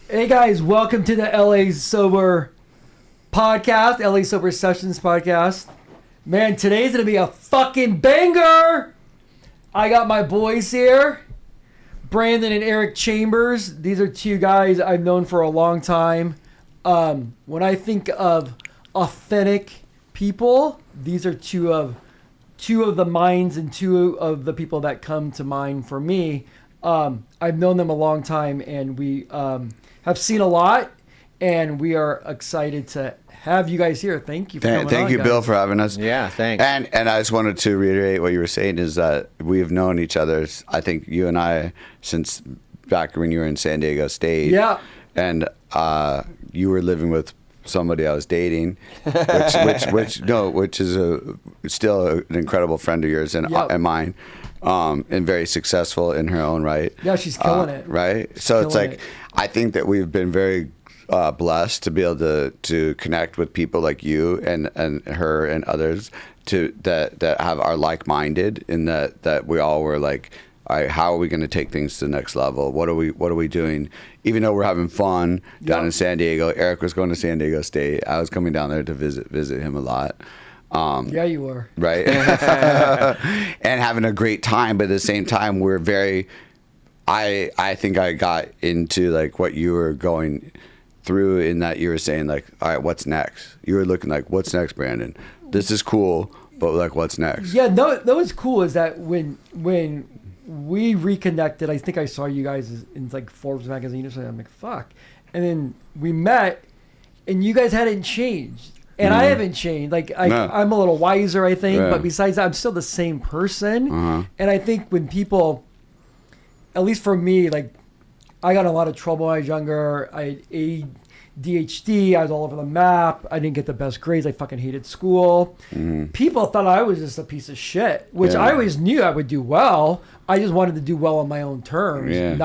Hey guys, welcome to the LA Sober podcast, LA Sober Sessions podcast. Man, today's gonna be a fucking banger. I got my boys here, Branden and Eric Chambers. These are two guys I've known for a long time. When I think of authentic people, these are two of the minds and two of the people that come to mind for me. I've known them a long time, and we have seen a lot, and we are excited to have you guys here. Thank you for coming on, Thank you, guys. Bill, for having us. Yeah, thanks. And I just wanted to reiterate what you were saying is that we've known each other, I think you and I, since back when you were in San Diego State. Yeah. And you were living with somebody I was dating, which is still an incredible friend of yours and mine. And very successful in her own right. Yeah, she's killing it. Right? She's So it's like, it. I think that we've been very blessed to be able to connect with people like you and her and others that have are like-minded, in that we all were like, all right, how are we going to take things to the next level? What are we doing? Even though we're having fun down in San Diego, Eric was going to San Diego State. I was coming down there to visit him a lot. Yeah, you were. Right. And having a great time, but at the same time, we're very, I think I got into like what you were going through, in that you were saying like, all right, what's next? You were looking like, what's next, Branden? This is cool, but like, what's next? Yeah, no, what's cool is that when we reconnected, I think I saw you guys in like Forbes magazine or something. I'm like, fuck. And then we met, and you guys hadn't changed. And I haven't changed. Like, I'm a little wiser, I think. Yeah. But besides that, I'm still the same person. And I think when people, at least for me, like, I got in a lot of trouble when I was younger. I had ADHD. I was all over the map. I didn't get the best grades. I fucking hated school. People thought I was just a piece of shit, which I always knew I would do well. I just wanted to do well on my own terms,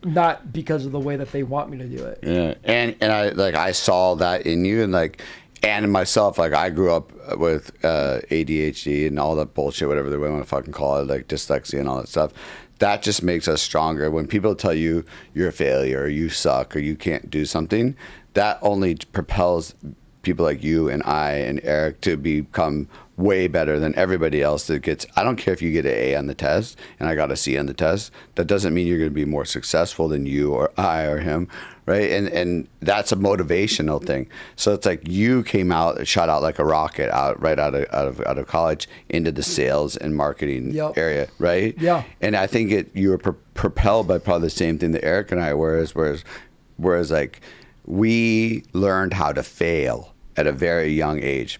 not because of the way that they want me to do it. Yeah. And I saw that in you, and in myself, like, I grew up with ADHD and all that bullshit, whatever they want to fucking call it, like dyslexia and all that stuff. That just makes us stronger. When people tell you you're a failure, or you suck, or you can't do something, that only propels people like you and I and Eric to become way better than everybody else that gets. I don't care if you get an A on the test and I got a C on the test. That doesn't mean you're going to be more successful than you or I or him, right? And that's a motivational thing. So it's like you came out, shot out like a rocket out of college into the sales and marketing area, right? Yeah. And I think you were propelled by probably the same thing that Eric and I were, whereas like we learned how to fail at a very young age.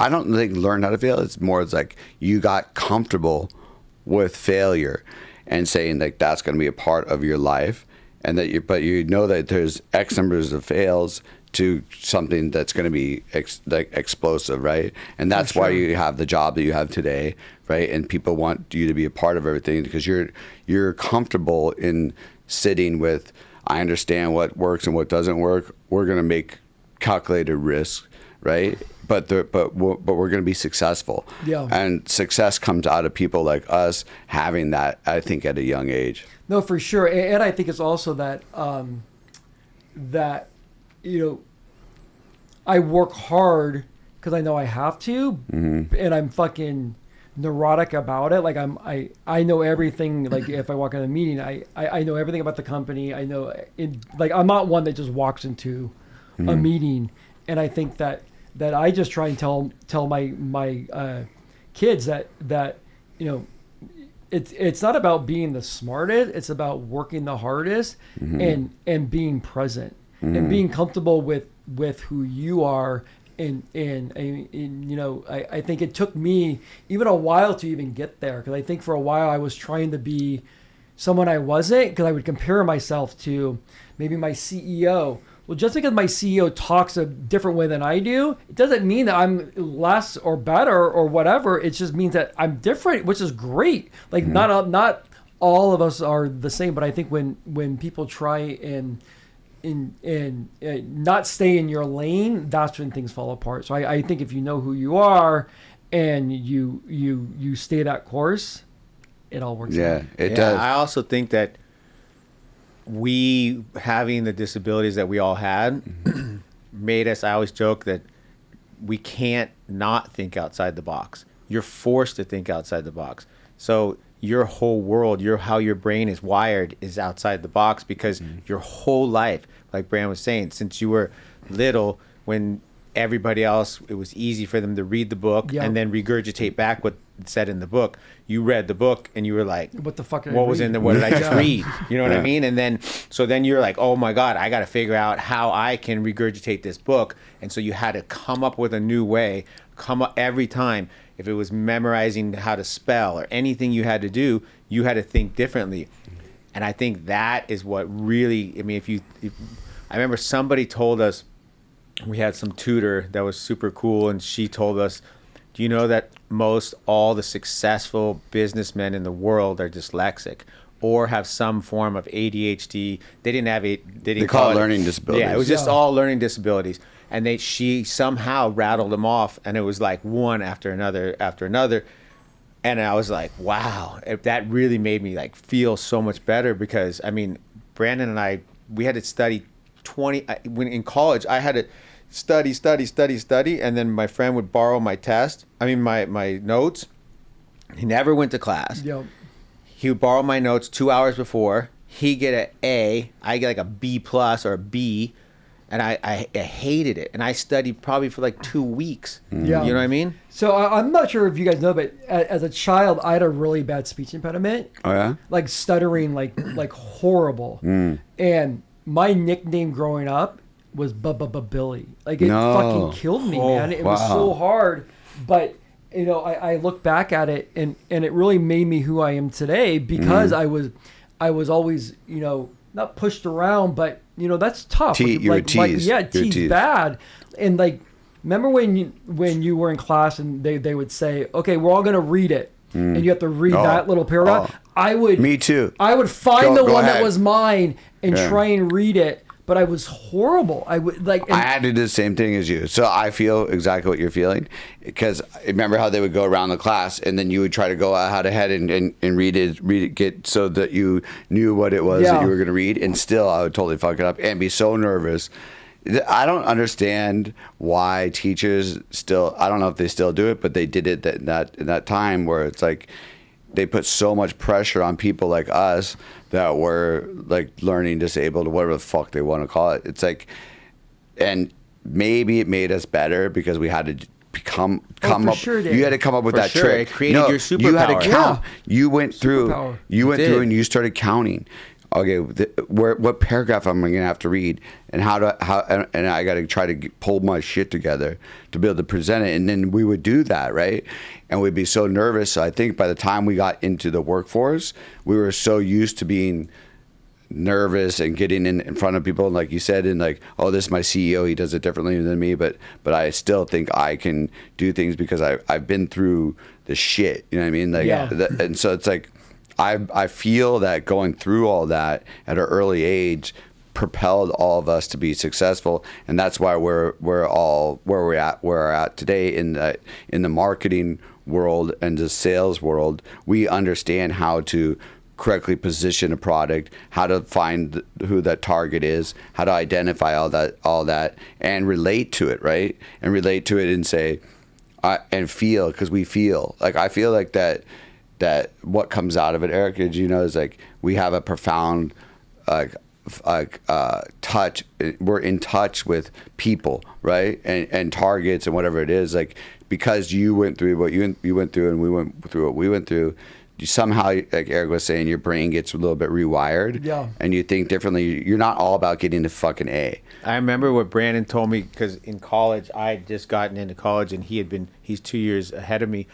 I don't think learn how to fail. It's like you got comfortable with failure and saying like that's going to be a part of your life, and but you know that there's X numbers of fails to something that's going to be explosive, right? And that's why you have the job that you have today, right? And people want you to be a part of everything because you're comfortable in sitting with, I understand what works and what doesn't work. We're going to make calculated risks, right? But we're going to be successful. Yeah. And success comes out of people like us having that, I think, at a young age. No, for sure. And I think it's also that I work hard because I know I have to, and I'm fucking neurotic about it. Like I know everything. Like if I walk in a meeting, I know everything about the company. I know I'm not one that just walks into a meeting, and I think that I just try and tell my kids that it's not about being the smartest. It's about working the hardest and being present and being comfortable with who you are. And I think it took me even a while to even get there, because I think for a while I was trying to be someone I wasn't, because I would compare myself to maybe my CEO. Well, just because my CEO talks a different way than I do, it doesn't mean that I'm less or better or whatever. It just means that I'm different, which is great. Like not all of us are the same, but I think when people try and not stay in your lane, that's when things fall apart. So I think if you know who you are and you stay that course, it all works out. It does. I also think that we having the disabilities that we all had made us, I always joke that we can't not think outside the box. You're forced to think outside the box. So your whole world, how your brain is wired is outside the box because your whole life, like Branden was saying, since you were little, when everybody else, it was easy for them to read the book and then regurgitate back what it said in the book. You read the book and you were like, what the fuck did what I was read? in there? What did I just read? You know what I mean? And then you're like, oh my God, I got to figure out how I can regurgitate this book. And so you had to come up with a new way, come up every time. If it was memorizing how to spell or anything you had to do, you had to think differently. And I think that is what really, I mean, I remember somebody told us, we had some tutor that was super cool, and she told us, do you know that most all the successful businessmen in the world are dyslexic or have some form of ADHD? They didn't call it learning disabilities. Yeah, it was just all learning disabilities. And she somehow rattled them off, and it was like one after another after another. And I was like, wow, that really made me like feel so much better because, I mean, Branden and I, we had to study when in college, I had to study, and then my friend would borrow my notes. He never went to class. Yep. He would borrow my notes 2 hours before. He'd get an A. I get like a B plus or a B. And I hated it. And I studied probably for like 2 weeks. Yeah. You know what I mean? So I'm not sure if you guys know, but as a child, I had a really bad speech impediment. Oh, yeah? Like stuttering, like horrible. And my nickname growing up was Billy. Like it fucking killed me, man. It was so hard. But, you know, I look back at it and it really made me who I am today because I was always, you know, not pushed around, but you know that's tough. You were teased. Teased bad. And like, remember when you were in class and they would say, "Okay, we're all gonna read it," and you have to read that little paragraph. I would. Me too. I would find the one ahead. that was mine and try and read it. But I was horrible. I would like. I had to do the same thing as you, so I feel exactly what you're feeling. Because remember how they would go around the class, and then you would try to go out ahead and read it, get so that you knew what it was that you were going to read, and still I would totally fuck it up and be so nervous. I don't understand why teachers still. I don't know if they still do it, but they did it in that time where it's like they put so much pressure on people like us that were like learning disabled or whatever the fuck they want to call it. It's like, and maybe it made us better because we had to come up. Sure you had to come up with that trick. It created your superpower. You had to count. You went through. Superpower. You went through and you started counting. Okay, what paragraph am I gonna have to read, and and I got to try to pull my shit together to be able to present it, and then we would do that, right? And we'd be so nervous. So I think by the time we got into the workforce, we were so used to being nervous and getting in front of people, and like you said, and like, oh, this is my CEO, he does it differently than me, but I still think I can do things because I've been through the shit, you know what I mean? Like, and so it's like. I feel that going through all that at an early age propelled all of us to be successful, and that's why we're all where we're at today in the marketing world and the sales world. We understand how to correctly position a product, how to find who that target is, how to identify all that, and relate to it, right? And relate to it and say, and feel, because we feel like I feel like that what comes out of it, Eric, as you know, is like we have a profound touch. We're in touch with people, right? And targets and whatever it is. Like because you went through what you went through, and we went through what we went through. You somehow, like Eric was saying, your brain gets a little bit rewired, and you think differently. You're not all about getting the fucking A. I remember what Branden told me because in college, I had just gotten into college, and he's 2 years ahead of me.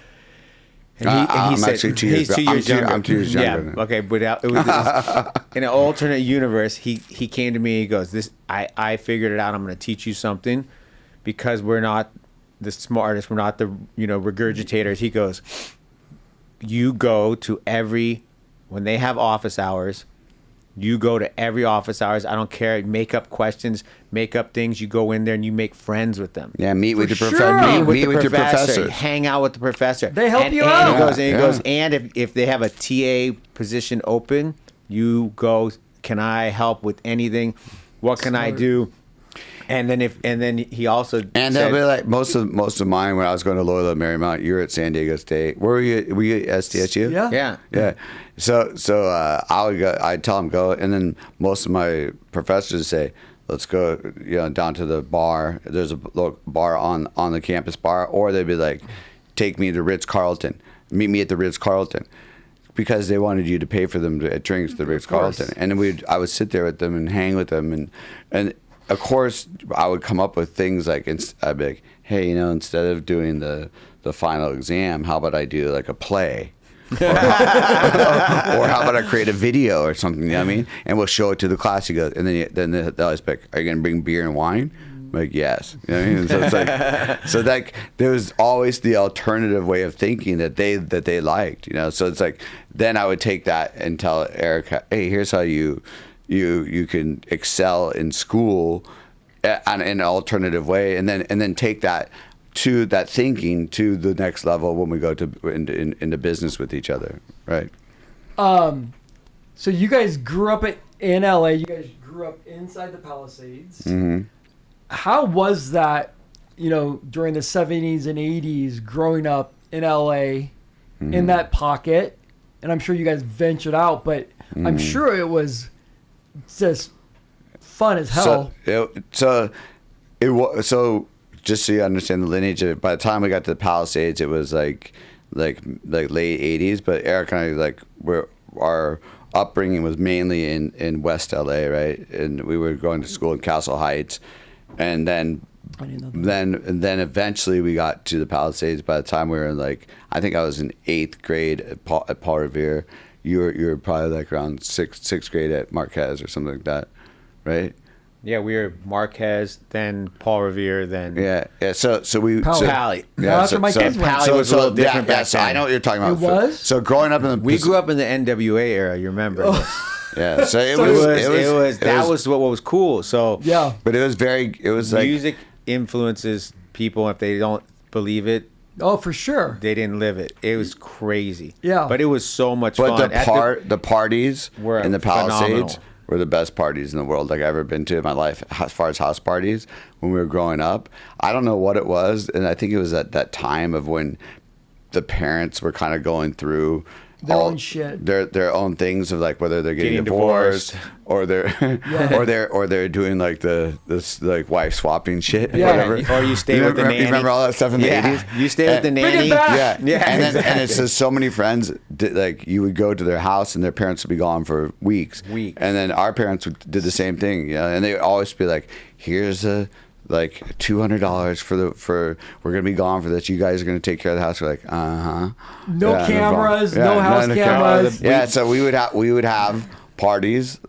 And he said, actually 2 years. He's 2 years younger. I'm 2 years younger. Yeah. Okay, but it was in an alternate universe. He came to me. He goes, "This I figured it out. I'm going to teach you something, because we're not the smartest. We're not the regurgitators." He goes, "You go to when they have office hours. You go to every office hours. I don't care. Make up questions, make up things. You go in there and you make friends with them. Yeah, meet with the sure. professor. Meet with your professors. Hang out with the professor. They help you out. He goes, and if they have a TA position open, you go can I help with anything? What can I do? And then he also And said, they'll be like most of mine when I was going to Loyola Marymount. You were at San Diego State. Where were you? Were you at SDSU? Yeah. Yeah. So I would go. I'd tell them go, and then most of my professors would say, "Let's go, down to the bar. There's a little bar on the campus bar," or they'd be like, "Take me to Ritz-Carlton. Meet me at the Ritz-Carlton." Because they wanted you to pay for them at drinks at the Ritz-Carlton, and then I would sit there with them and hang with them, and of course I would come up with things like I'd be like, hey, instead of doing the final exam, how about I do like a play, or how about I create a video or something? You know what I mean? And we'll show it to the class. You go, and then they'll always be like, are you gonna bring beer and wine? I'm like, yes. You know what I mean? So it's like there was always the alternative way of thinking that they liked. So it's like then I would take that and tell Eric, hey, here's how you can excel in school in an alternative way, and then take that thinking to the next level when we go into business with each other, right? So you guys grew up in LA. You guys grew up inside the Palisades. Mm-hmm. How was that, during the 70s and 80s, growing up in LA, in that pocket? And I'm sure you guys ventured out, but I'm sure it was just fun as hell. So just so you understand the lineage of it, by the time we got to the Palisades, it was like late 80s. But Eric and I, our upbringing was mainly in West LA, right? And we were going to school in Castle Heights, and then eventually we got to the Palisades. By the time we were in I think I was in 8th grade at Paul Revere. You were probably around sixth grade at Marquez or something like that, right? Yeah, we were Marquez, then Paul Revere, then yeah. So we Pally. Yeah, after my kids went. Pally was a little different back so then. I know what you're talking about. It was? So growing up We grew up in the NWA era. You remember this? Yeah. So it was what was cool. So Yeah. But it was music influences people. If they don't believe it, Oh, for sure. they didn't live it. It was crazy. Yeah. But it was so much But fun. the parties were in the Palisades phenomenal. were the best parties in the world I've ever been to in my life. As far as house parties, when we were growing up, I don't know what it was, and I think it was at that time of when the parents were kind of going through Their own shit. their own things of whether they're getting divorced or they're or they're doing this wife swapping shit, Yeah. whatever. Or you stay with the nanny. You remember all that stuff in the 80s? You stay with the Bring nanny. it back. Yeah, Yeah, and exactly. then it's just so many friends. You would go to their house and their parents would be gone for weeks. And then our parents did the same thing. And they would always be like, "Here's $200 for we're gonna be gone for this. You guys are gonna take care of the house." We're like, No Yeah, cameras, no no house cameras. Yeah, so we would have parties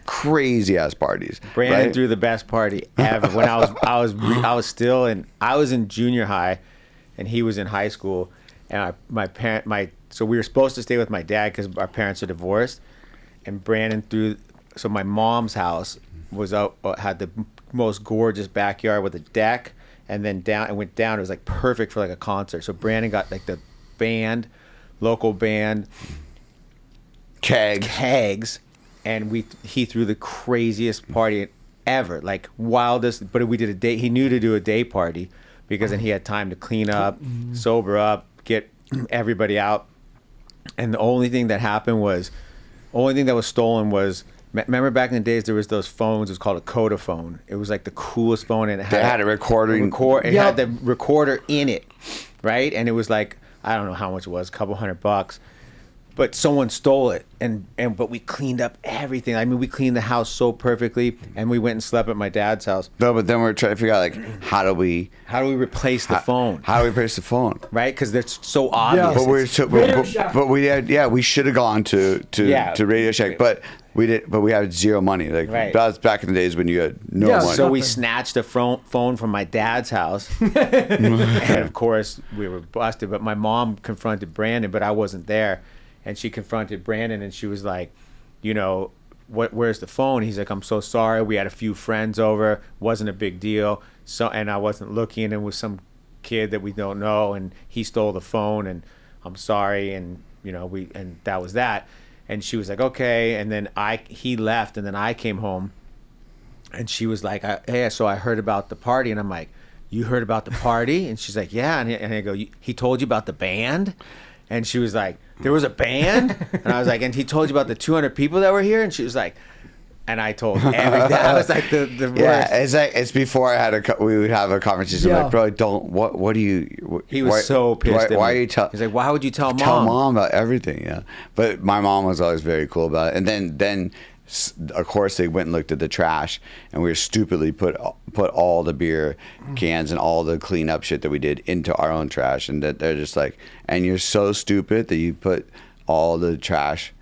crazy ass parties. Brandon right? threw the best party ever. When I was in junior high, and he was in high school, and so we were supposed to stay with my dad because our parents are divorced, and Brandon threw. So my mom's house had the most gorgeous backyard with a deck, and then went down. It was perfect for a concert. So Brandon got the local band, kegs. And he threw the craziest party ever, wildest. But we did a day. He knew to do a day party because then he had time to clean up, sober up, get everybody out. And the only thing that was stolen was. Remember back in the days there was those phones. It was called a Codaphone. It was the coolest phone, and it had a recording. It had the recorder in it, right? And it was I don't know how much it was, a couple $100. But someone stole it, but we cleaned up everything. I mean, we cleaned the house so perfectly, and we went and slept at my dad's house. No, but then we're trying to figure out how do we replace the phone? How do we replace the phone? Right, because they're so obvious. We should have gone to Radio Shack, but we did. But we had zero money. Right. That was back in the days when you had no money. So we snatched a phone from my dad's house, and of course we were busted. But my mom confronted Brandon, but I wasn't there. And she confronted Brandon, and she was like, where's the phone? He's like, I'm so sorry. We had a few friends over. Wasn't a big deal. So, and I wasn't looking, and it was some kid that we don't know, and he stole the phone, and I'm sorry. And, and that was that. And she was like, okay. And then he left, and then I came home, and she was like, hey, so I heard about the party. And I'm like, you heard about the party? And she's like, yeah. And I go, he told you about the band? And she was like, there was a band? And I was like, and he told you about the 200 people that were here? And she was like, and I told everything. I was like the Yeah, worst. it's before we would have a conversation. Yeah. Like, bro, what do you? He was so pissed. Why are you He's like, why would you tell mom? Tell mom about everything. Yeah, but my mom was always very cool about it. And then of course they went and looked at the trash, and we stupidly put all the beer cans and all the cleanup shit that we did into our own trash, and that they're just like, and you're so stupid that you put all the trash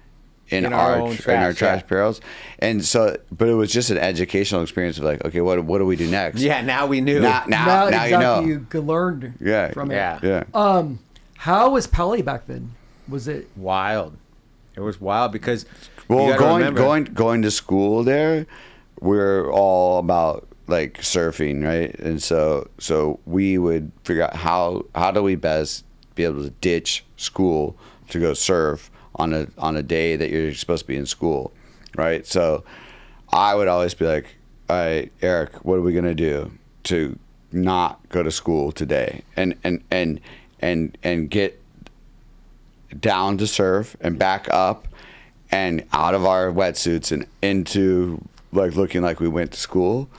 in our trash barrels. And so, but it was just an educational experience of like, okay, what do we do next? Yeah, now we knew. Now exactly, you know. you learned from it. Yeah. How was Pele back then? Was it wild? It was wild because going to school there, we're all about like surfing, right? And so we would figure out how do we best be able to ditch school to go surf on a day that you're supposed to be in school, right? So I would always be like, all right, Eric, what are we gonna do to not go to school today and get down to surf and back up and out of our wetsuits and into like looking like we went to school.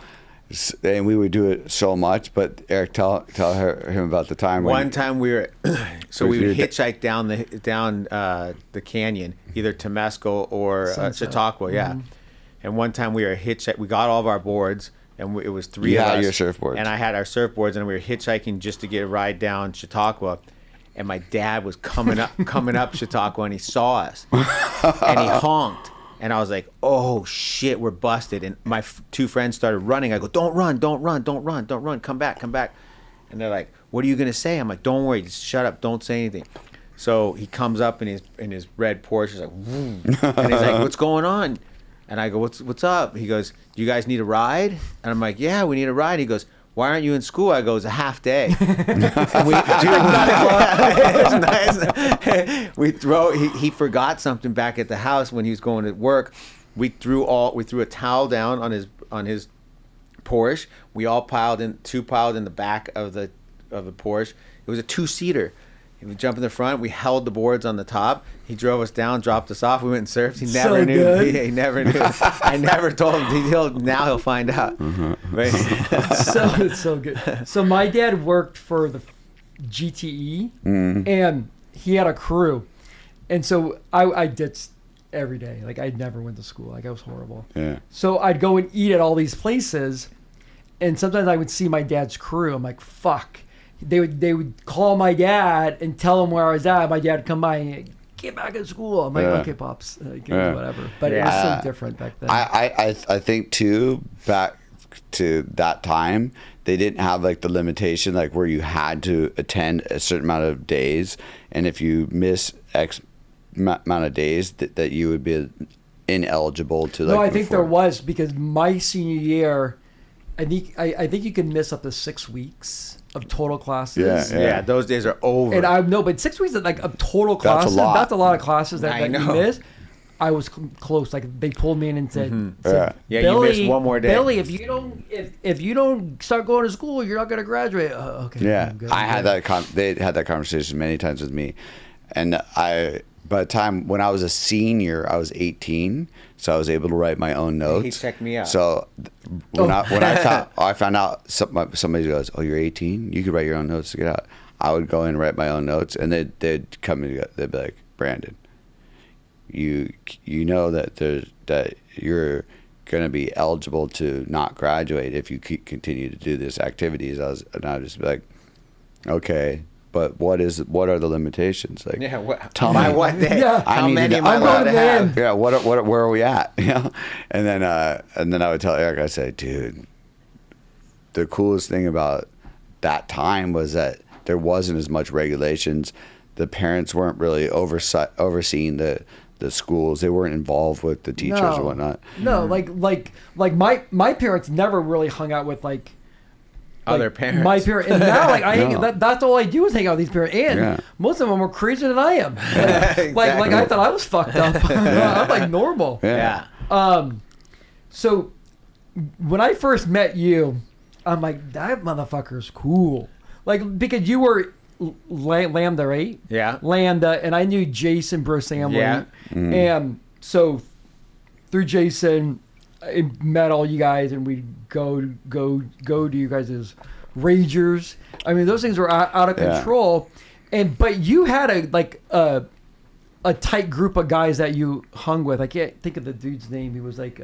And we would do it so much, but Eric, tell him about the time. One time we were, we would hitchhike down the canyon, either Temescal or Chautauqua, yeah. Mm-hmm. And one time we were we got all of our boards, and it was three of us. You had your surfboards. And I had our surfboards, and we were hitchhiking just to get a ride down Chautauqua. And my dad was coming up Chautauqua, and he saw us, and he honked. And I was like, oh, shit, we're busted. And my two friends started running. I go, don't run. Come back. And they're like, what are you going to say? I'm like, don't worry. Just shut up. Don't say anything. So he comes up in his red Porsche. He's like, whoom. And he's like, what's going on? And I go, what's up? He goes, do you guys need a ride? And I'm like, yeah, we need a ride. He goes, why aren't you in school? I go, it's a half day. He forgot something back at the house when he was going to work. We threw a towel down on his Porsche. We all piled in the back of the Porsche. It was a 2-seater. He would jump in the front. We held the boards on the top. He drove us down, dropped us off. We went and surfed. He never knew. Good. He never knew. I never told him. Now he'll find out. Mm-hmm. Right? It's so good. So my dad worked for the GTE, and he had a crew, and so I ditched every day. Like I never went to school. Like I was horrible. Yeah. So I'd go and eat at all these places, and sometimes I would see my dad's crew. I'm like, fuck. They would call my dad and tell him where I was at. My dad would come by and get back in school. I'm like, okay, pops, whatever. But it was so different back then. I think too, back to that time, they didn't have like the limitation like where you had to attend a certain amount of days, and if you miss X amount of days, that you would be ineligible to. No, I think there was, because my senior year, I think you can miss up to 6 weeks of total classes. Yeah, those days are over. And I know, but 6 weeks of like of total classes. That's a lot of classes that you miss. I was close. Like they pulled me in and said, Billy, you missed one more day. Billy, if you don't start going to school, you're not going to graduate. Okay. Yeah, I had that. They had that conversation many times with me, and by the time when I was a senior, I was 18, so I was able to write my own notes. He checked me out. So when I found out somebody goes, "Oh, you're 18, you could write your own notes to get out." I would go in and write my own notes, and they'd come in, they'd be like, "Branden, you know that you're going to be eligible to not graduate if you continue to do these activities." And I'd just be like, "Okay. But what are the limitations? Like, tell me what day? Yeah. How many am I allowed to have? Yeah, where are we at? You know, and then I would tell Eric, I say, dude, the coolest thing about that time was that there wasn't as much regulations. The parents weren't really overseeing the schools. They weren't involved with the teachers and whatnot. No, like my parents never really hung out with like Other parents. My parents. And now, like, No. that's all I do is hang out with these parents. And Yeah. most of them are crazier than I am. Like I thought I was fucked up. I'm like normal. Yeah. So when I first met you, I'm like, that motherfucker's cool. Like, because you were Lambda, right? Yeah. Lambda, and I knew Jason Brosamley. Yeah. And so through Jason, I met all you guys, and we'd go to you guys' ragers. I mean, those things were out of control. But you had a tight group of guys that you hung with. I can't think of the dude's name. He was like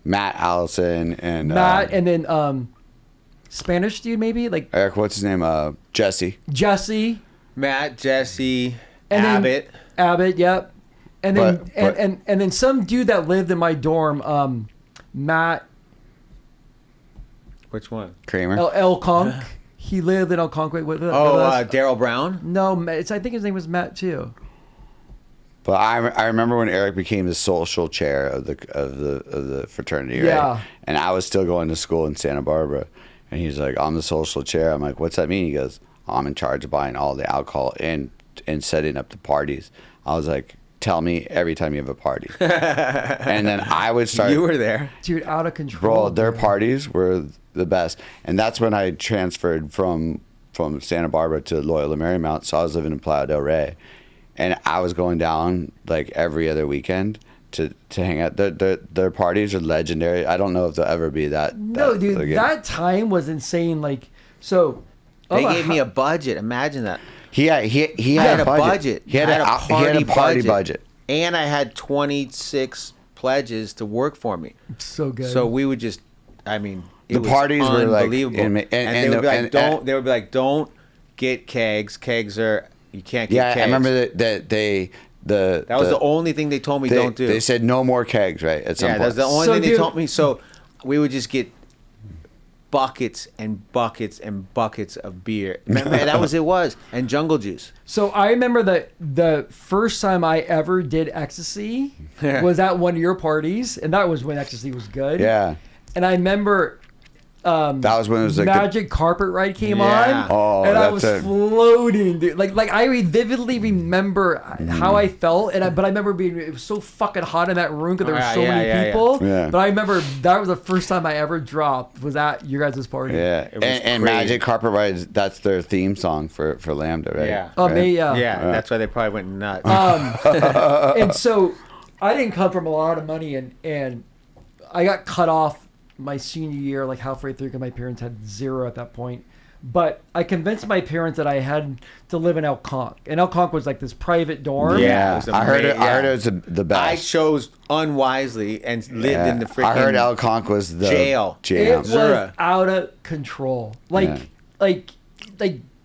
Matt, Allison, and Matt, and then Spanish dude maybe, like Eric. What's his name? Jesse. Matt, Jesse, and Abbott. Then Abbott, yep. And then But- and then some dude that lived in my dorm, Matt Which one? Kramer. El Conk. He lived in El Conk with us. Daryl Brown. No, I think his name was Matt too. But I remember when Eric became the social chair of the fraternity, right? Yeah. And I was still going to school in Santa Barbara, and he's like, "I'm the social chair." I'm like, "What's that mean?" He goes, "I'm in charge of buying all the alcohol and setting up the parties." I was like, "Tell me every time you have a party." And then I would start. You were there. Dude, out of control. Bro, their man. parties were the best, and that's when I transferred from Santa Barbara to Loyola Marymount. So I was living in Playa del Rey. And I was going down like every other weekend to hang out. Their parties are legendary. I don't know if they'll ever be that. No, dude, again. that time was insane. Like, so They gave me a budget. Imagine that. He had a budget. He had a party budget. And I had 26 pledges to work for me. so good. So we would just, I mean, it The was parties were, like, unbelievable. and they would be like, and- they would be like, don't get kegs. Kegs are, you can't get Yeah, kegs. I remember that That was the only thing they told me don't do. They said no more kegs, right? At some Yeah, point. that's the only So, thing they dude- told me. So we would just get buckets and buckets and buckets of beer. Man, that was and jungle juice. So I remember that the first time I ever did ecstasy was at one of your parties, and that was when ecstasy was good. Yeah. And I remember That was when it was like Magic Carpet Ride came Yeah. on, Oh, and I that's was it. floating, dude. Like I vividly remember how I felt, but I remember it was so fucking hot in that room because there were so many people. Yeah. But I remember that was the first time I ever dropped was at your guys' party. Yeah, It was and crazy. Magic Carpet Rides, that's their theme song for Lambda, right? Yeah. Oh, Right? yeah. That's why they probably went nuts. And so I didn't come from a lot of money, and I got cut off my senior year, like halfway through, because my parents had zero at that point. But I convinced my parents that I had to live in El Conk, and El Conk was like this private dorm. Yeah. Yeah, It was I heard it. amazing. I heard it was the best. I chose unwisely and lived Yeah. in the freaking I heard El Conk was the jail. It jam. was Zura. out of control. Yeah. Like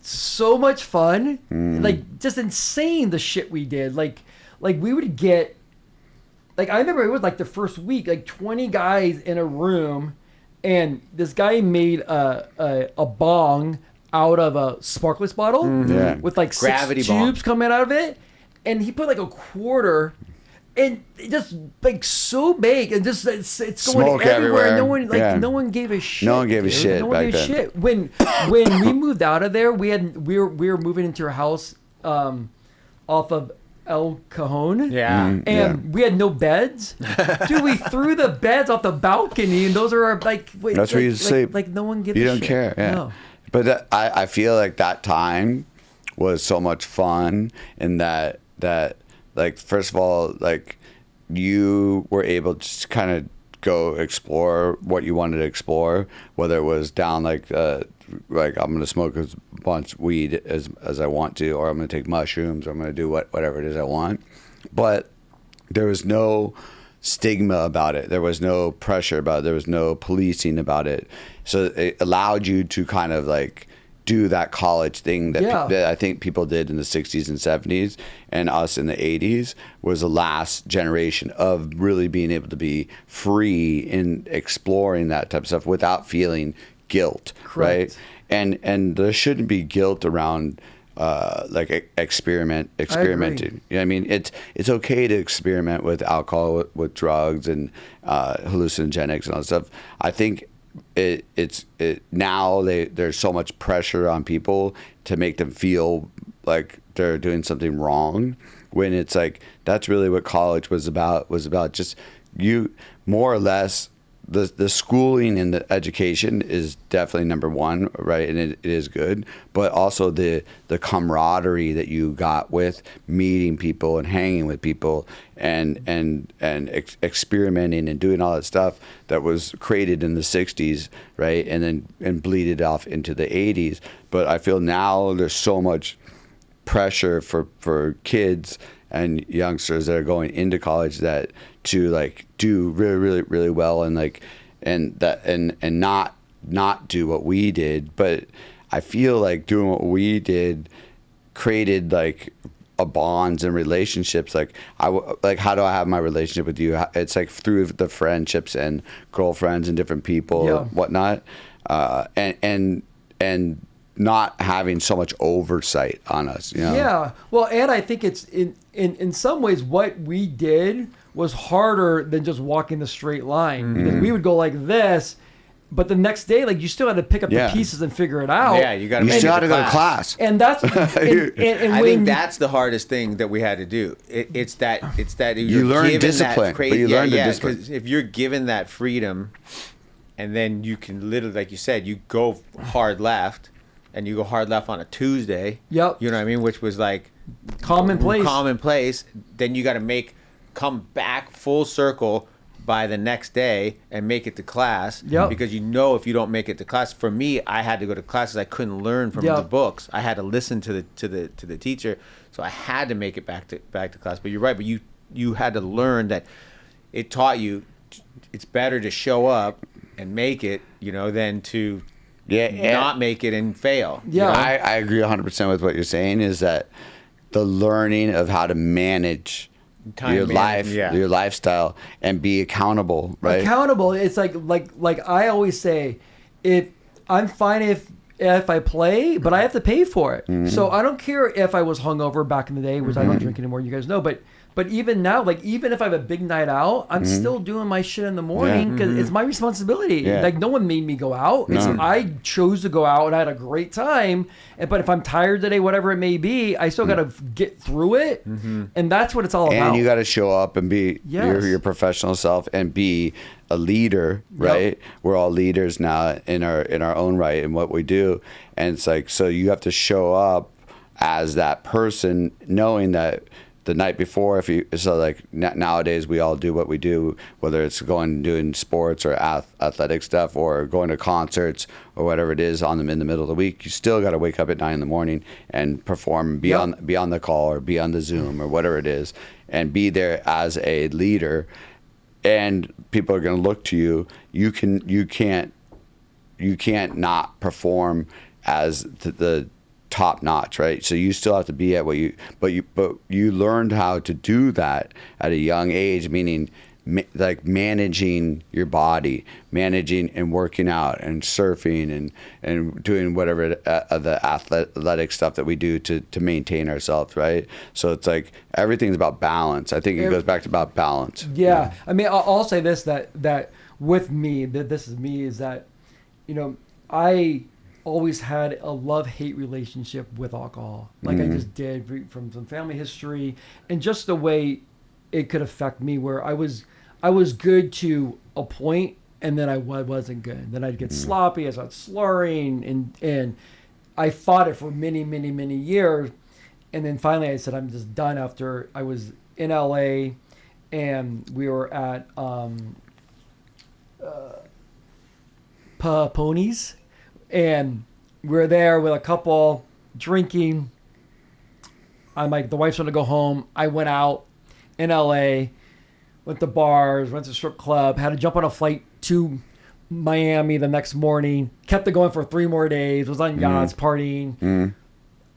so much fun. Mm. Like just insane the shit we did. Like we would get. Like I remember it was like the first week, like 20 guys in a room, and this guy made a bong out of a sparkless bottle Yeah. with like Gravity 6 bong. tubes coming out of it, and he put like a quarter. And it just like so big, and just it's going Smoke everywhere. everywhere. No one Yeah. no one gave a shit. No one gave a dude. shit No one back gave a then. shit. When we moved out of there, we were moving into a house off of El Cajon. Yeah. Mm. And we had no beds. Dude, we threw the beds off the balcony, and those are our wait, That's where you sleep. Like no one gives You a don't shit. care. Yeah. No. But I feel like that time was so much fun, in that like first of all, like you were able to just kind of go explore what you wanted to explore, whether it was down like I'm gonna smoke as much weed as I want to, or I'm gonna take mushrooms, or I'm gonna do whatever it is I want. But there was no stigma about it. There was no pressure about it. There was no policing about it. So it allowed you to kind of like do that college thing that, Yeah. that I think people did in the 60s and 70s, and us in the 80s was the last generation of really being able to be free in exploring that type of stuff without feeling guilt. Correct. Right. And there shouldn't be guilt around experimenting. You know what I mean? It's okay to experiment with alcohol, with drugs, and hallucinogenics and all that stuff. I think now there's so much pressure on people to make them feel like they're doing something wrong, when it's like that's really what college was about just you more or less. The schooling and the education is definitely number one, right? And it is good, but also the camaraderie that you got with meeting people and hanging with people and experimenting and doing all that stuff that was created in the 60s, right? And bleeded off into the 80s. But I feel now there's so much pressure for kids and youngsters that are going into college that to like do really, really, really well and like and not do what we did. But I feel like doing what we did created like a bonds and relationships. Like how do I have my relationship with you? It's like through the friendships and girlfriends and different people and whatnot, and not having so much oversight on us, you know? Yeah. Well, and I think it's in some ways what we did was harder than just walking the straight line, because we would go like this, but the next day, like you still had to pick up the pieces and figure it out. Yeah, you got to. You still had to go to class, and that's. I think that's the hardest thing that we had to do. It's that you learn discipline, but you learn the discipline. Because if you're given that freedom, and then you can literally, like you said, you go hard left. And you go hard left on a Tuesday. Yep. You know what I mean? Which was like commonplace. Then you got to come back full circle by the next day and make it to class. Yep. Because if you don't make it to class. For me, I had to go to classes. I couldn't learn from the books. I had to listen to the teacher. So I had to make it back to class. But you're right. But you had to learn that it taught you it's better to show up and make it, than to not make it and fail. Yeah, I agree 100% with what you're saying. Is that the learning of how to manage your lifestyle, and be accountable, right? Accountable. It's like I always say, if I'm fine if I play, but I have to pay for it. Mm-hmm. So I don't care if I was hungover back in the day, which I don't drink anymore. You guys know, But even now, like even if I have a big night out, I'm still doing my shit in the morning because it's my responsibility. Yeah. Like no one made me go out. No. I chose to go out and I had a great time. But if I'm tired today, whatever it may be, I still got to get through it. Mm-hmm. And that's what it's all about. And you got to show up and be your professional self and be a leader, right? Yep. We're all leaders now in our own right in what we do. And it's like, so you have to show up as that person, knowing that the night before, nowadays we all do what we do, whether it's going and doing sports or athletic stuff or going to concerts or whatever it is in the middle of the week. You still got to wake up at 9 a.m. and perform, be on the call or be on the Zoom or whatever it is, and be there as a leader. And people are going to look to you. You can't not perform as the top notch, right? So you still have to be at but you learned how to do that at a young age, meaning like managing your body, managing and working out and surfing and doing whatever the athletic stuff that we do to maintain ourselves, right? So it's like everything's about balance. I think it goes back to about balance. Yeah. I mean, I'll say this, that with me, this is me, is that, I always had a love-hate relationship with alcohol. Like I just did, from some family history and just the way it could affect me, where I was good to a point and then I wasn't good. Then I'd get sloppy, I started slurring, and I fought it for many, many, many years. And then finally I said, I'm just done. After I was in LA and we were at Ponies. And we're there with a couple drinking. I'm like, the wife's going to go home. I went out in LA, went to bars, went to strip club, had to jump on a flight to Miami the next morning, kept it going for 3 more days, was on yachts, partying,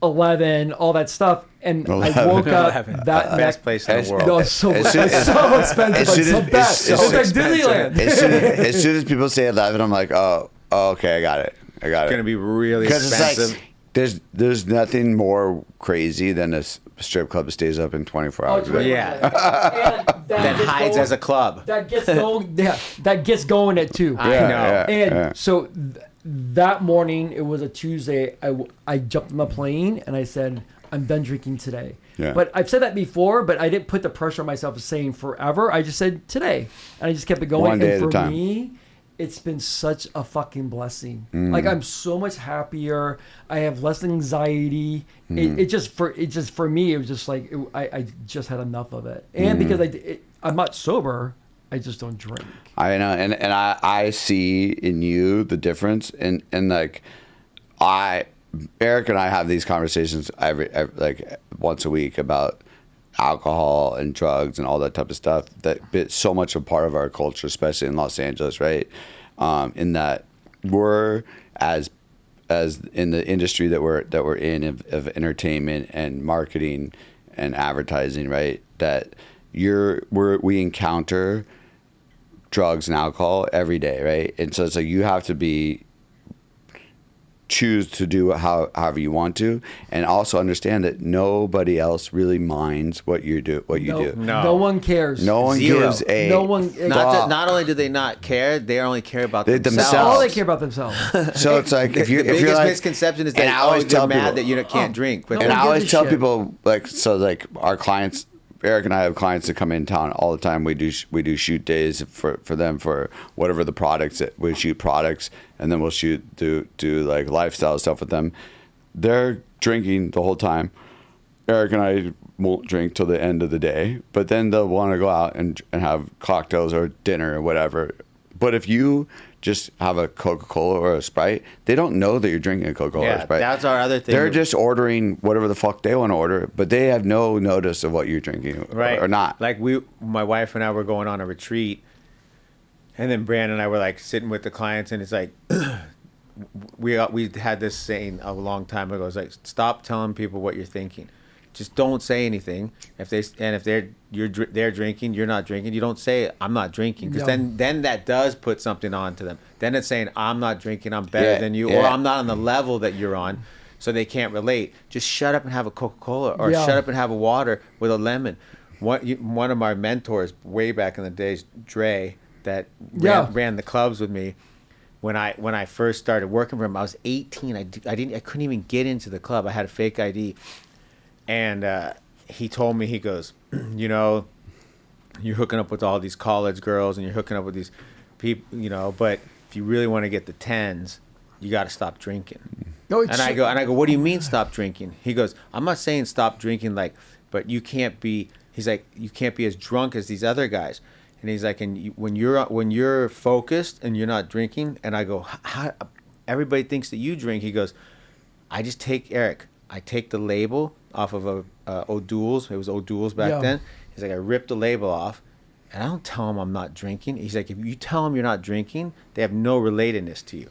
11, all that stuff. And 11. I woke up that best place in the world. No, it's so expensive, but so best. It's like Disneyland. As soon as people say 11, I'm like, oh, okay, I got it. It's going to be really expensive. It's like, there's nothing more crazy than strip club that stays up in 24 hours. Oh, Yeah. And That hides as a club. That gets going. Yeah, that gets going at 2. I know. And so that morning, it was a Tuesday. I jumped on the plane and I said, I'm done drinking today. Yeah. But I've said that before, but I didn't put the pressure on myself of saying forever. I just said today, and I just kept it going. One day and at a time. for me, it's been such a fucking blessing. Like, I'm so much happier. I have less anxiety. It just for me, it was just like I just had enough of it. And because I'm not sober, I just don't drink. I know, and I see in you the difference, and like Eric and I have these conversations every like once a week about alcohol and drugs and all that type of stuff that it's so much a part of our culture, especially in Los Angeles, right? In that we're as in the industry that we're in of entertainment and marketing and advertising, right? That we encounter drugs and alcohol every day, right? And so it's like you have to choose to do however you want to, and also understand that nobody else really minds what you do. No one cares. No one Zero. gives a No one. Not only do they not care, they only care about themselves. All they care about themselves. So it's like if you're biggest like, misconception is and that I always they're tell mad people- that you can't drink. But No and one I always gives a tell shit. people like our clients, Eric and I have clients that come in town all the time. We do shoot days for them for whatever the products that we shoot products, and then we'll do like lifestyle stuff with them. They're drinking the whole time. Eric and I won't drink till the end of the day, but then they'll want to go out and have cocktails or dinner or whatever. But if you just have a Coca-Cola or a Sprite, they don't know that you're drinking a Coca-Cola or a Sprite. That's our other thing. They're just ordering whatever the fuck they want to order, but they have no notice of what you're drinking or not. Like my wife and I were going on a retreat, and then Branden and I were like sitting with the clients, and it's like we had this saying a long time ago. It's like, stop telling people what you're thinking. Just don't say anything. If they're drinking, you're not drinking. You don't say I'm not drinking, because then that does put something on to them. Then it's saying I'm not drinking, I'm better than you, or I'm not on the level that you're on, so they can't relate. Just shut up and have a Coca-Cola, or shut up and have a water with a lemon. One of my mentors way back in the days, Dre, that ran the clubs with me. When I first started working for him, I was 18. I couldn't even get into the club. I had a fake ID. And he told me, he goes, you're hooking up with all these college girls and you're hooking up with these people, but if you really want to get the tens, you got to stop drinking. And I go, what do you mean stop drinking? He goes, I'm not saying stop drinking, but you can't be, he's like, you can't be as drunk as these other guys. And he's like, when you're focused and you're not drinking, and I go, how, everybody thinks that you drink. He goes, I take the label off of O'Doul's. It was O'Doul's back then. He's like, I ripped the label off, and I don't tell them I'm not drinking. He's like, if you tell them you're not drinking, they have no relatedness to you.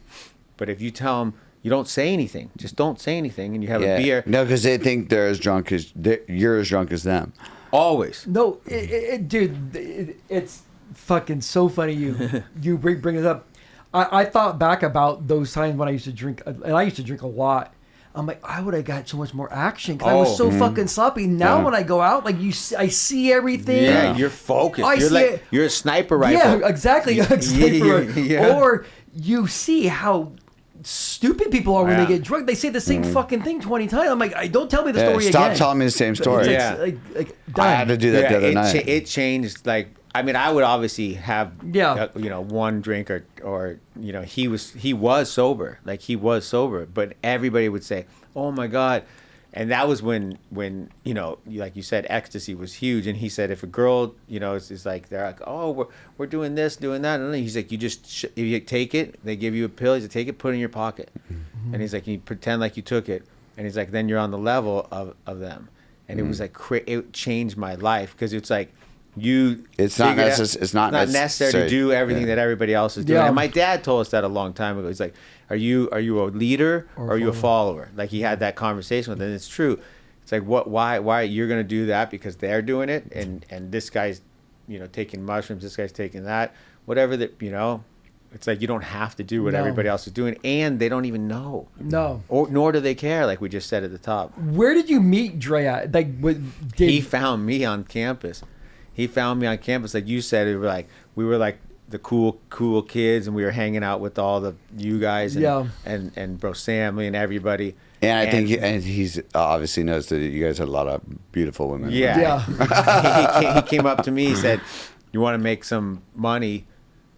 But if you tell them you don't say anything, just don't say anything, and you have a beer. No, because they think you're as drunk as them. Always. No, dude, it's fucking so funny you bring it up. I thought back about those times when I used to drink, and I used to drink a lot. I'm like, I would have got so much more action because I was so fucking sloppy. Now when I go out, like I see everything. Yeah, you're focused. You're a sniper rifle. Yeah, exactly. A sniper rifle. Or you see how stupid people are when they get drunk. They say the same fucking thing 20 times. I'm like, don't tell me the story again. Stop telling me the same story. I had to do that the other night. It changed. I would obviously have one drink or he was sober. Like, he was sober, but everybody would say, oh my God. And that was when like you said, ecstasy was huge. And he said, if a girl, it's like, they're like, oh, we're doing this, doing that. And he's like, if you take it, they give you a pill, you take it, put it in your pocket. And he's like, you pretend like you took it. And he's like, then you're on the level of them. And it was like, it changed my life, because it's like, it's not necessary to do everything that everybody else is doing. And my dad told us that a long time ago. He's like, are you a leader or are you a follower? Like, he had that conversation with him. And it's true. It's like, why you're going to do that because they're doing it, and this guy's taking mushrooms, this guy's taking that, whatever that, It's like you don't have to do what No. everybody else is doing, and they don't even know. No. Or nor do they care, like we just said at the top. Where did you meet Dre at? Like, what did He found me on campus. Like you said, we were like the cool kids, and we were hanging out with all the you guys and Yeah. and Bro Sammy and everybody. And I think he's obviously knows that you guys had a lot of beautiful women. Yeah. Yeah. he came up to me. He said, "You want to make some money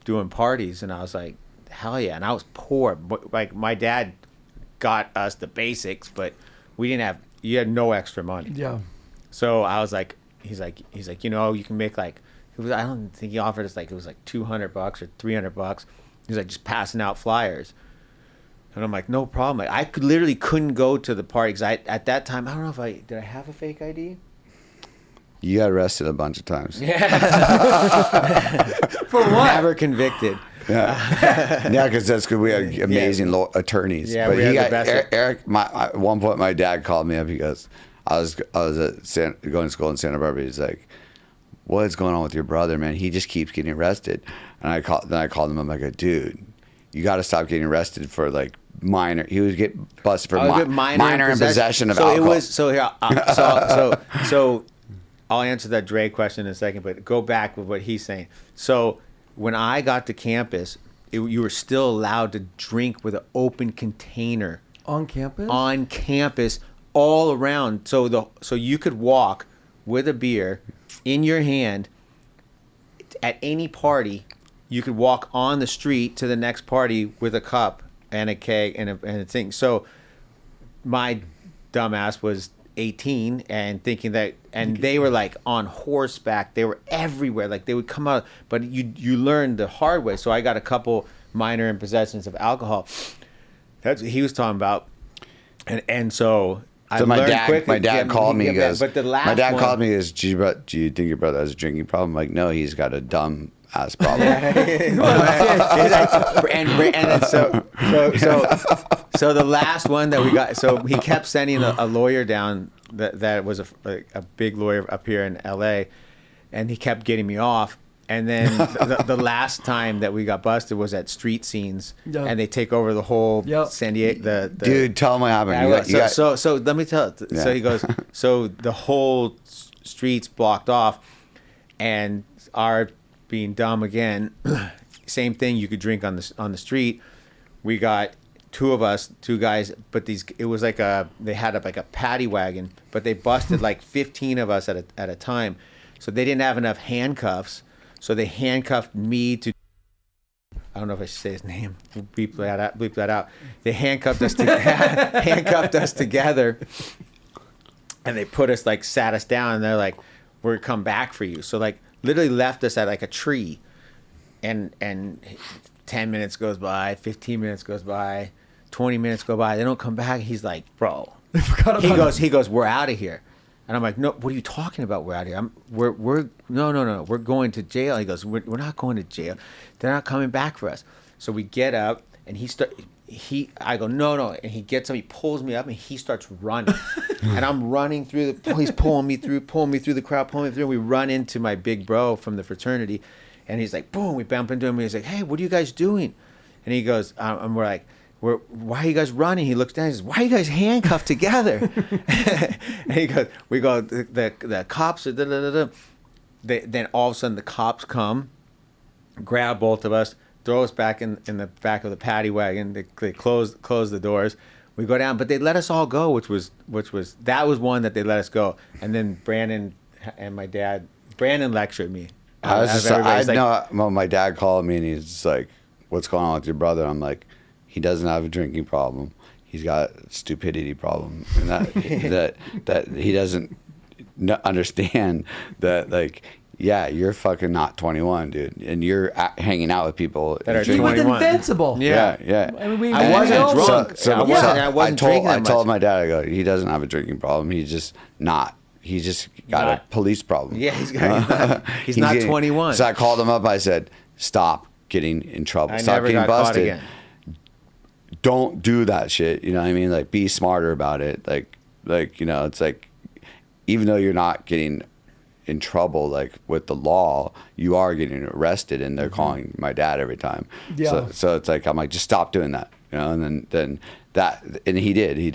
doing parties?" And I was like, "Hell yeah!" And I was poor. But like my dad got us the basics, but we didn't have. You had no extra money. Yeah. So I was like, he's like, you know, you can make like. I don't think he offered us like it was like $200 or $300. He's like just passing out flyers. And I'm like, no problem. Like, I couldn't go to the party because at that time, I don't know if did I have a fake ID? You got arrested a bunch of times. For what? Never convicted. Yeah, because that's good. We had amazing attorneys. Yeah, but we he had the got best. Eric. At one point, my dad called me up because I was going to school in Santa Barbara. He's like, "What's going on with your brother, man? He just keeps getting arrested." And I called him. I'm like, "Dude, you got to stop getting arrested for like minor." He would get busted for minor in possession of alcohol. So I'll answer that Dre question in a second, but go back with what he's saying. So when I got to campus, you were still allowed to drink with an open container On campus? on campus all around. So you could walk with a beer in your hand at any party. You could walk on the street to the next party with a cup and a keg and a thing. So my dumbass was 18 and thinking that, and they were like on horseback. They were everywhere. Like they would come out, but you learned the hard way. So I got a couple minor impossessions of alcohol. That's what he was talking about. And so I So my learned quickly. my dad called me. He goes, but the last my dad one, called me. He goes, do you think your brother has a drinking problem? I'm like, no, he's got a dumb ass problem. So the last one that we got, so he kept sending a lawyer down that was a big lawyer up here in LA, and he kept getting me off. And then the last time that we got busted was at Street Scenes, Yep. and they take over the whole Yep. San Diego. Dude, tell him what happened. So let me tell it. Yeah. So he goes, so the whole streets blocked off, and our being dumb again, same thing. You could drink on the street. We got two guys, but it was like they had like a paddy wagon, but they busted like 15 of us at a time. So they didn't have enough handcuffs. So they handcuffed me to, I don't know if I should say his name. Bleep that out. They handcuffed us together, and they put us sat us down, and they're like, "We're come back for you." So like literally left us at like a tree, and 10 minutes goes by, 15 minutes goes by, 20 minutes go by. They don't come back. He's like, "Bro," he goes, "We're out of here." And I'm like, "No, what are you talking about? We're out of here. No. We're going to jail." He goes, "We're not going to jail. They're not coming back for us." So we get up, and I go, "No." And he gets up, he pulls me up, and he starts running. And I'm running through he's pulling me through the crowd, and we run into my big bro from the fraternity. And he's like, boom, we bump into him. And he's like, "Hey, what are you guys doing?" And he goes, and we're like, "Why are you guys running?" He looks down, he says, "Why are you guys handcuffed together?" And he goes, the cops are da-da-da-da. Then all of a sudden the cops come, grab both of us, throw us back in the back of the paddy wagon. They close the doors. We go down, but they let us all go, which was that was one that they let us go. And then Branden and my dad, Branden lectured me. My dad called me and he's just like, "What's going on with your brother?" I'm like, "He doesn't have a drinking problem. He's got a stupidity problem, and that he doesn't understand that like." Yeah, you're fucking not 21, dude, and you're hanging out with people that are He was 21. invincible. Yeah. I mean, I wasn't drunk. I wasn't drinking that I told much. my dad, I go, he doesn't have a drinking problem. He's just not. He's just got a police problem. Yeah, he's not 21. So I called him up. I said, "Stop getting in trouble. I Stop never getting got caught busted. again. Don't do that shit." You know what I mean? Like, be smarter about it. Like it's like, even though you're not getting in trouble, like with the law, you are getting arrested, and they're calling my dad every time. Yeah. So it's like, I'm like, just stop doing that, and then that, and he did, he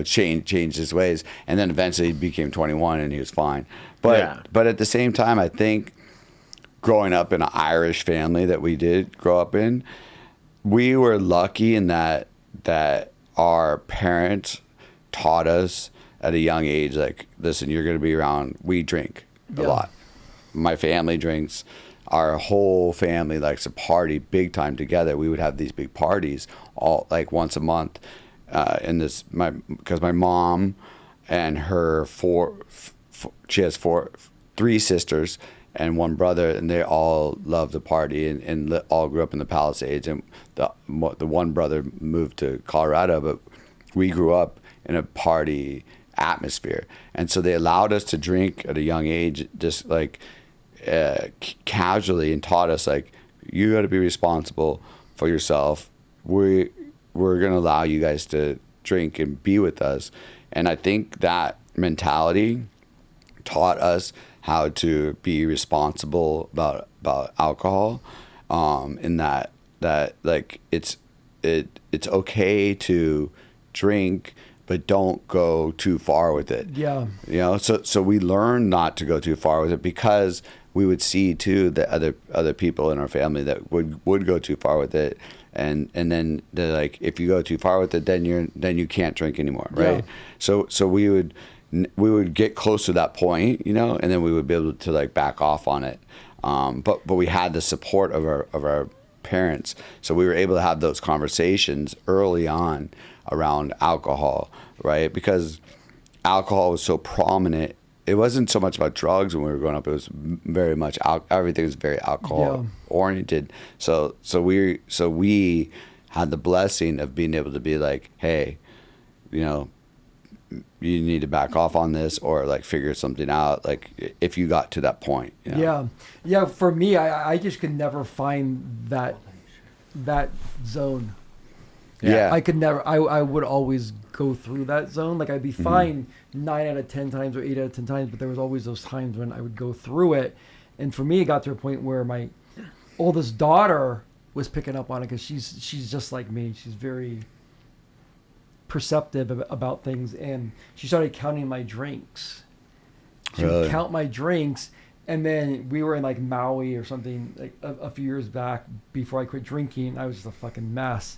changed his ways, and then eventually he became 21 and he was fine. But at the same time, I think growing up in an Irish family that we did grow up in, we were lucky in that our parents taught us at a young age, like, listen, you're going to be around, we drink a lot. My family drinks. Our whole family likes to party big time together. We would have these big parties all like once a month. Because my mom and her she has three sisters and one brother, and they all love to party and all grew up in the Palisades. And the one brother moved to Colorado, but we grew up in a party atmosphere, and so they allowed us to drink at a young age, just like casually, and taught us, like, you got to be responsible for yourself. We're going to allow you guys to drink and be with us. And I think that mentality taught us how to be responsible about alcohol, in that like it's okay to drink, but don't go too far with it. Yeah. So we learned not to go too far with it, because we would see too that other people in our family that would go too far with it, and then they're like, if you go too far with it, then you can't drink anymore, right? Yeah. So we would get close to that point, and then we would be able to like back off on it. But we had the support of our parents, so we were able to have those conversations early on around alcohol, right? Because alcohol was so prominent. It wasn't so much about drugs when we were growing up. It was very much everything was very alcohol oriented. So we had the blessing of being able to be like, hey, you need to back off on this, or like figure something out, like if you got to that point. Yeah. For me, I just could never find that zone. Yeah. I could never. I would always go through that zone. Like, I'd be fine 9 out of 10 times or 8 out of 10 times, but there was always those times when I would go through it. And for me, it got to a point where my oldest daughter was picking up on it, because she's just like me. She's very perceptive about things, and she started counting my drinks. She would count my drinks, and then we were in like Maui or something like a few years back before I quit drinking. I was just a fucking mess.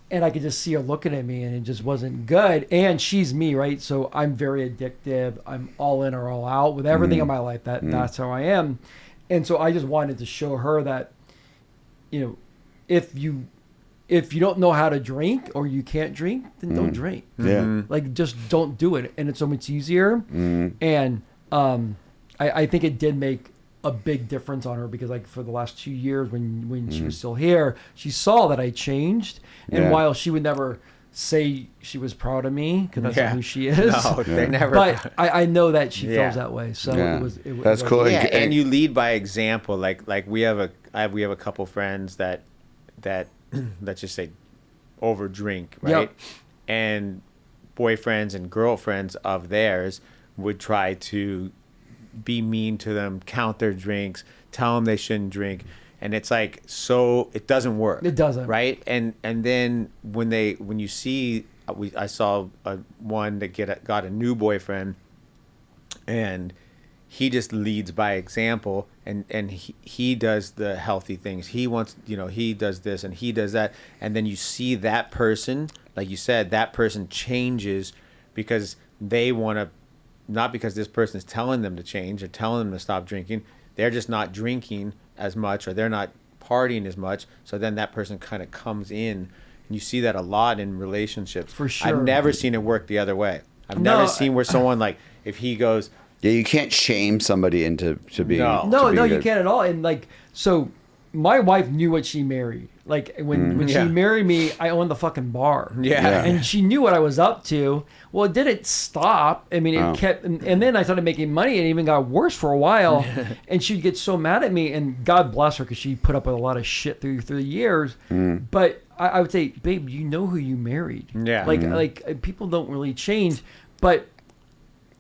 And I could just see her looking at me, and it just wasn't good. And she's me, right? So I'm very addictive. I'm all in or all out with everything in my life. That's how I am. And so I just wanted to show her that, if you don't know how to drink or you can't drink, then don't drink. Yeah. Like, just don't do it. And it's so much easier. And I think it did make a big difference on her, because like for the last 2 years when she was still here, she saw that I changed. And while she would never say she was proud of me, because that's not who she is, no, they never. But I know that she feels that way. So it was that's cool. Yeah, and you lead by example. Like we have a couple friends that let's just say overdrink, right? Yep. And boyfriends and girlfriends of theirs would try to be mean to them, count their drinks, tell them they shouldn't drink, and it's like, so it doesn't work. It doesn't, right? And then when you see, I saw one that got a new boyfriend, and he just leads by example, and he does the healthy things. He wants, he does this and he does that, and then you see that person, like you said, that person changes because they want to. Not because this person is telling them to change or telling them to stop drinking. They're just not drinking as much, or they're not partying as much. So then that person kind of comes in. And you see that a lot in relationships. For sure. I've never seen it work the other way. I've never seen where someone, like, if he goes... Yeah, you can't shame somebody into being... No, you can't at all. And like, so my wife knew what she married. Like, when she married me, I owned the fucking bar. Yeah. And she knew what I was up to. Well, it didn't stop. I mean, it kept... And then I started making money, and it even got worse for a while. And she'd get so mad at me, and God bless her, because she put up with a lot of shit through the years. But I would say, babe, you know who you married. Yeah. Like people don't really change. But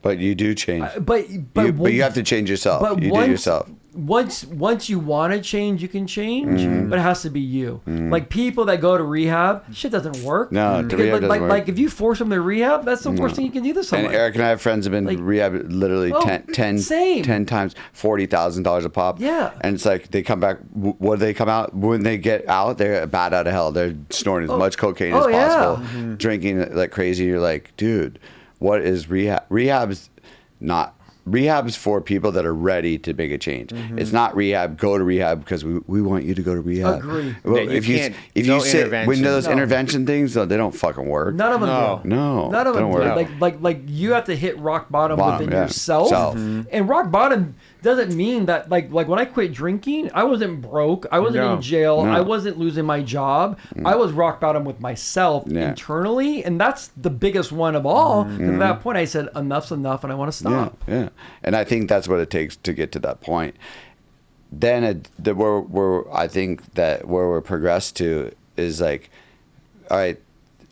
But you do change. But you have to change yourself. But You do yourself. Once you want to change, you can change, Mm-hmm. but it has to be you. Like people that go to rehab, shit doesn't work. No, the rehab doesn't work. Like if you force them to rehab, that's the worst thing you can do to someone. And Eric and I have friends who have been Like- rehab literally Oh, 10 same. times, $40,000 a pop. Yeah. And it's like they come back. What do they come out? When they get out, they're bat out of hell. They're snorting as much cocaine as yeah. possible, drinking like crazy. You're like, dude, what is rehab? Rehab's for people that are ready to make a change. It's not rehab. Go to rehab because we want you to go to rehab. Agree. Well, Yeah, if you sit when those intervention things, they don't fucking work. None of them No. do. No, None of them don't do. work. Like you have to hit rock bottom within yeah. yourself. Self. And rock bottom doesn't mean that like when I quit drinking, I wasn't broke. I wasn't No. in jail. No. I wasn't losing my job. I was rock bottom with myself Yeah. internally, and that's the biggest one of all. 'Cause at that point, I said enough's enough, and I want to stop. Yeah. And I think that's what it takes to get to that point. Then I think that where we're progressed to is like, all right,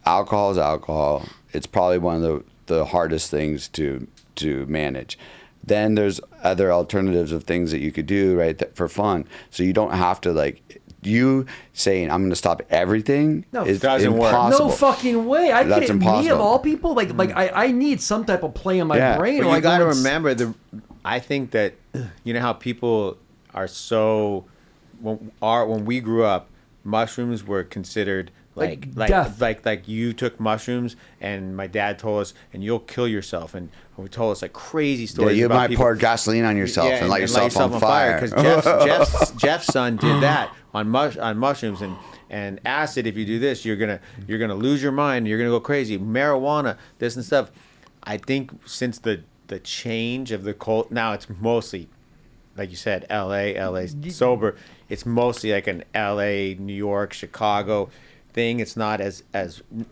alcohol is alcohol. It's probably one of the hardest things to manage. Then there's other alternatives of things that you could do, right, for fun. So you don't have to like. You saying I'm going to stop everything is doesn't work. impossible. No fucking way. I That's can't. Me impossible. of all people, like I need some type of play in my Yeah. brain. But or you I got to go and remember I think that you know how people are so when we grew up, mushrooms were considered Like like death. like you took mushrooms, and my dad told us, and you'll kill yourself, and we told us like crazy Yeah, stories. you about might people. pour gasoline on yourself and light yourself on fire. Because Jeff's son did that on mushrooms and acid. If you do this, you're gonna lose your mind. You're gonna go crazy. Marijuana, this and stuff. I think since the change of the cult, now it's mostly, like you said, LA's sober. It's mostly like an LA, New York, Chicago thing. It's not as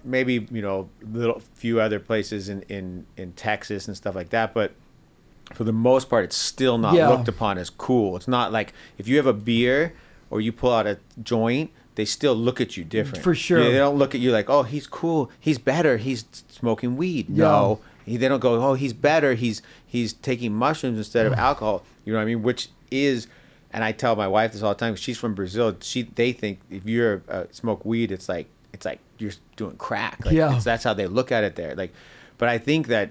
maybe little few other places in Texas and stuff like that, but for the most part, it's still not looked upon as cool. It's not like if you have a beer or you pull out a joint, they still look at you different. For sure. They don't look at you like, oh, he's cool, he's better, he's smoking weed. No, they don't go, oh, he's better, he's taking mushrooms instead of alcohol. You know what I mean? Which is, and I tell my wife this all the time. She's from Brazil. They think if you're smoke weed, it's like you're doing crack. Like, that's how they look at it there. Like, but I think that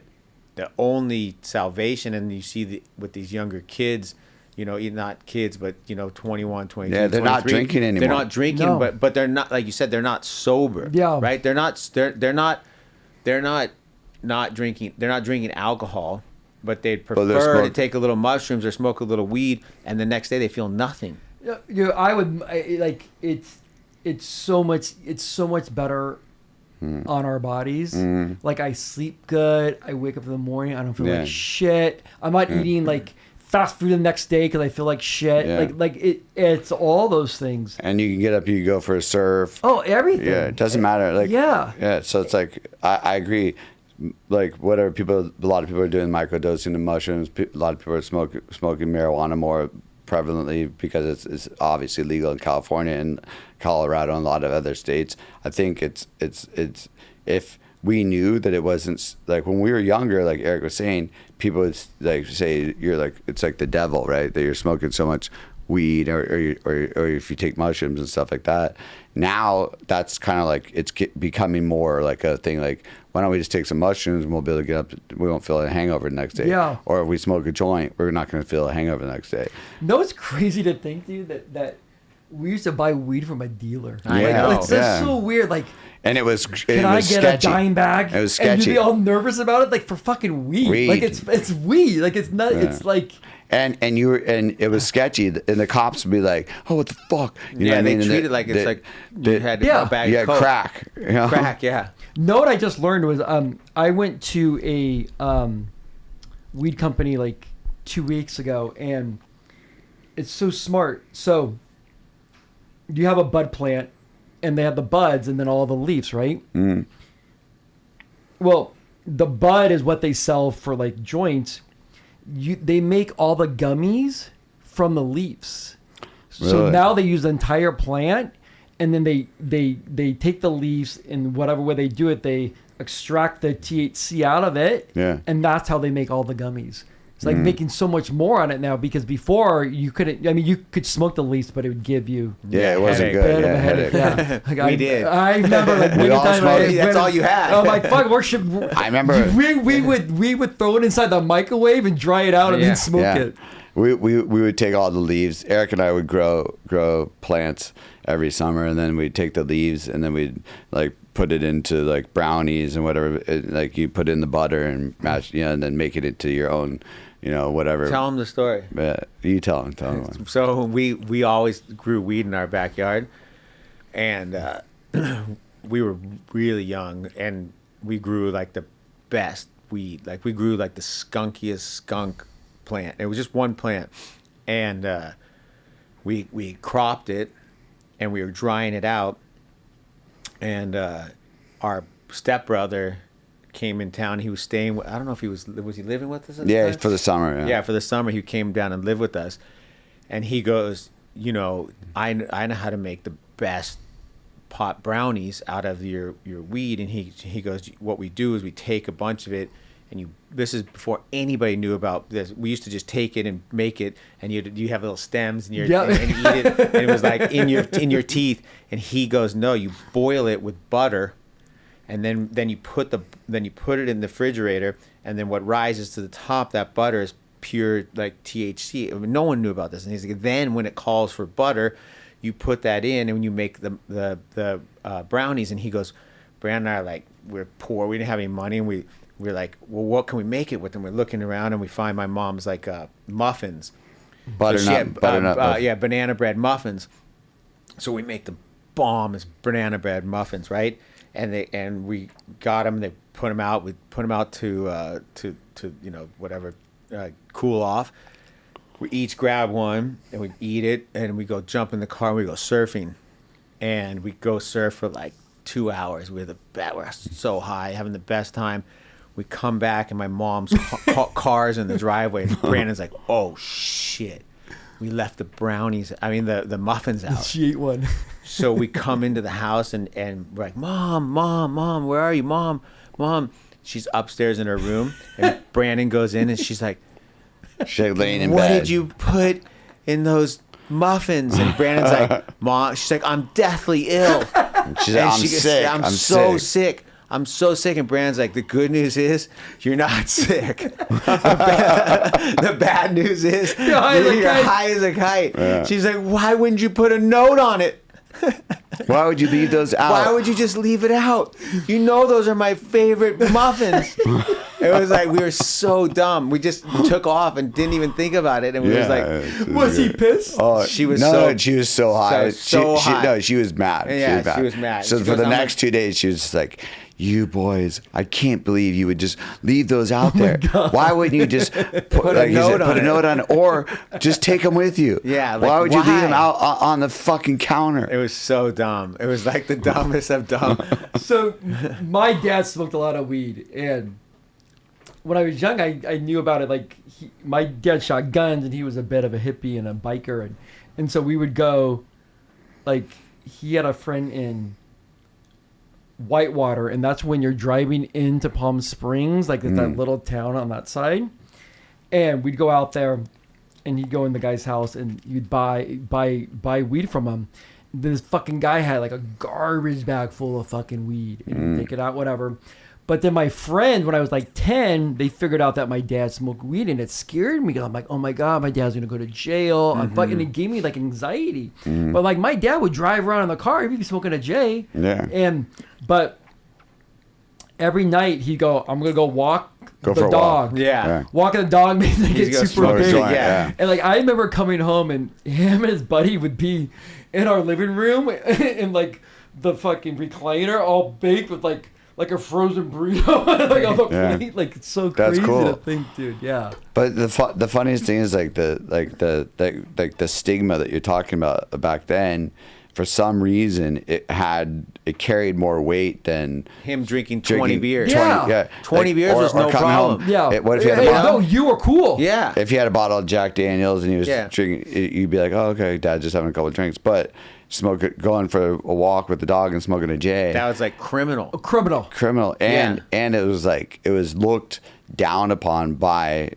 the only salvation, and you see with these younger kids, not kids, but 21, 22, Yeah, they're not drinking anymore. They're not drinking, No. but they're not, like you said, they're not sober. Yeah. Right? They're not drinking. They're not drinking alcohol, but they'd prefer to take a little mushrooms or smoke a little weed, and the next day they feel nothing. It's so much better on our bodies. Like I sleep good. I wake up in the morning. I don't feel like shit. I'm not eating like fast food the next day because I feel like shit. Yeah. It's all those things. And you can get up, you can go for a surf. Oh, everything. Yeah, it doesn't matter. Like Yeah. So it's like I agree. Like a lot of people are doing microdosing of mushrooms. A lot of people are smoking marijuana more prevalently because it's obviously legal in California and Colorado and a lot of other states. I think it's if we knew that it wasn't like when we were younger, like Eric was saying, people would like say you're like it's like the devil, right? That you're smoking so much weed or if you take mushrooms and stuff like that. Now that's kind of like it's becoming more like a thing. Like why don't we just take some mushrooms and we'll be able to get up? We won't feel a hangover the next day. Yeah. Or if we smoke a joint, we're not going to feel a hangover the next day. No, it's crazy to think, dude, that we used to buy weed from a dealer. I Yeah. know. Like, that's so weird. Like, And it was can I get sketchy. a dime bag? It was And sketchy. you'd be all nervous about it, like for fucking weed. Weed. Like it's weed. Like it's not. It's like. And it was sketchy, and the cops would be like, "Oh, what the fuck?" You know what I mean? They And treat it like it's like you had Yeah. a bag you of had coke. crack. You know? Crack, yeah. No, what I just learned was I went to a weed company like 2 weeks ago, and it's so smart. So you have a bud plant, and they have the buds and then all the leaves, right? Mm. Well, the bud is what they sell for like joints. They make all the gummies from the leaves. So Really? now they use the entire plant, and then they take the leaves, and whatever way they do it, they extract the THC out of it, and that's how they make all the gummies. It's like making so much more on it now, because before you couldn't. I mean, you could smoke the leaves, but it would give you it wasn't good. a Headache. Yeah, like We did. I remember like many all times. smoked. That's all you had. I'm like, fuck, I remember we would throw it inside the microwave and dry it out and then smoke it. We would take all the leaves. Eric and I would grow plants every summer, and then we'd take the leaves and then we'd like put it into like brownies and whatever. Like you put in the butter and mash, and then make it into your own, whatever. Tell them the story. You tell them. One. So we always grew weed in our backyard, and we were really young, and we grew like the best weed. Like we grew like the skunkiest skunk plant. It was just one plant, and we cropped it, and we were drying it out, and our stepbrother came in town. He was staying. I don't know if he was he living with us at the time? For the summer. Yeah, for the summer he came down and lived with us, and he goes, I know how to make the best pot brownies out of your weed. And he goes, what we do is we take a bunch of it, and this is before anybody knew about this. We used to just take it and make it, and you have little stems and and eat it, and it was like in your teeth. And he goes, no, you boil it with butter, and then you put it in the refrigerator, and then what rises to the top, that butter is pure like THC. I mean, no one knew about this, and he's like, then when it calls for butter, you put that in, and when you make the brownies. And he goes, Branden and I are like, we're poor, we didn't have any money, and we're like, well, what can we make it with? And we're looking around, and we find my mom's like muffins, banana bread muffins. So we make the bombest banana bread muffins, right? And we got them. They put them out. We put them out to whatever, cool off. We each grab one, and we eat it, and we go jump in the car, and we go surfing, and we go surf for like 2 hours. We're so high, having the best time. We come back, and my mom's car's in the driveway, and Brandon's like, oh shit, we left the brownies, the muffins out. She ate one. So we come into the house, and we're like, Mom, where are you? Mom. She's upstairs in her room, and Branden goes in, and she's like, laying in what bed. did you put in those muffins? And Brandon's like, Mom, she's like, I'm deathly ill. She's like, I'm sick. I'm so sick. I'm so sick. And Brandon's like, the good news is you're not sick. The bad news is you're high as a kite. Yeah. She's like, why wouldn't you put a note on it? Why would you leave those out? Why would you just leave it out? Those are my favorite muffins. It was like, we were so dumb. We just took off and didn't even think about it. And we was like, was he pissed? Oh, she was so high. So high. No, she was mad. Yeah, she was mad. So for the next 2 days, she was just like, you boys, I can't believe you would just leave those out there. Why wouldn't you just put a note on it, or just take them with you? Yeah. Why would you leave them out on the fucking counter? It was so dumb. It was like the dumbest of dumb. So my dad smoked a lot of weed, and when I was young, I knew about it. Like my dad shot guns, and he was a bit of a hippie and a biker, and so we would go. Like he had a friend in Whitewater, and that's when you're driving into Palm Springs, like it's that little town on that side. And we'd go out there, and he'd go in the guy's house, and you'd buy weed from him. This fucking guy had like a garbage bag full of fucking weed, and he'd take it out, whatever. But then my friend, when I was like 10, they figured out that my dad smoked weed, and it scared me. I'm like, oh my God, my dad's going to go to jail. I'm fucking, it gave me like anxiety. But like my dad would drive around in the car, he'd be smoking a J. Yeah. But every night he'd go, I'm going to go walk the dog. Yeah. Walking the dog made me get super big. Yeah. And like I remember coming home, and him and his buddy would be in our living room in like the fucking recliner, all baked with like a frozen burrito like on the plate. Like it's so crazy to think, dude. Yeah. But the funniest thing is like the stigma that you're talking about back then for some reason it carried more weight than him drinking 20 beers. 20 beers was no coming problem. Yeah. What if you had a bottle? No, you were cool. Yeah. If he had a bottle of Jack Daniels and he was drinking, you'd be like, oh, okay, Dad, just having a couple of drinks. But going for a walk with the dog and smoking a J. That was like criminal. Criminal. And it was like, it was looked down upon by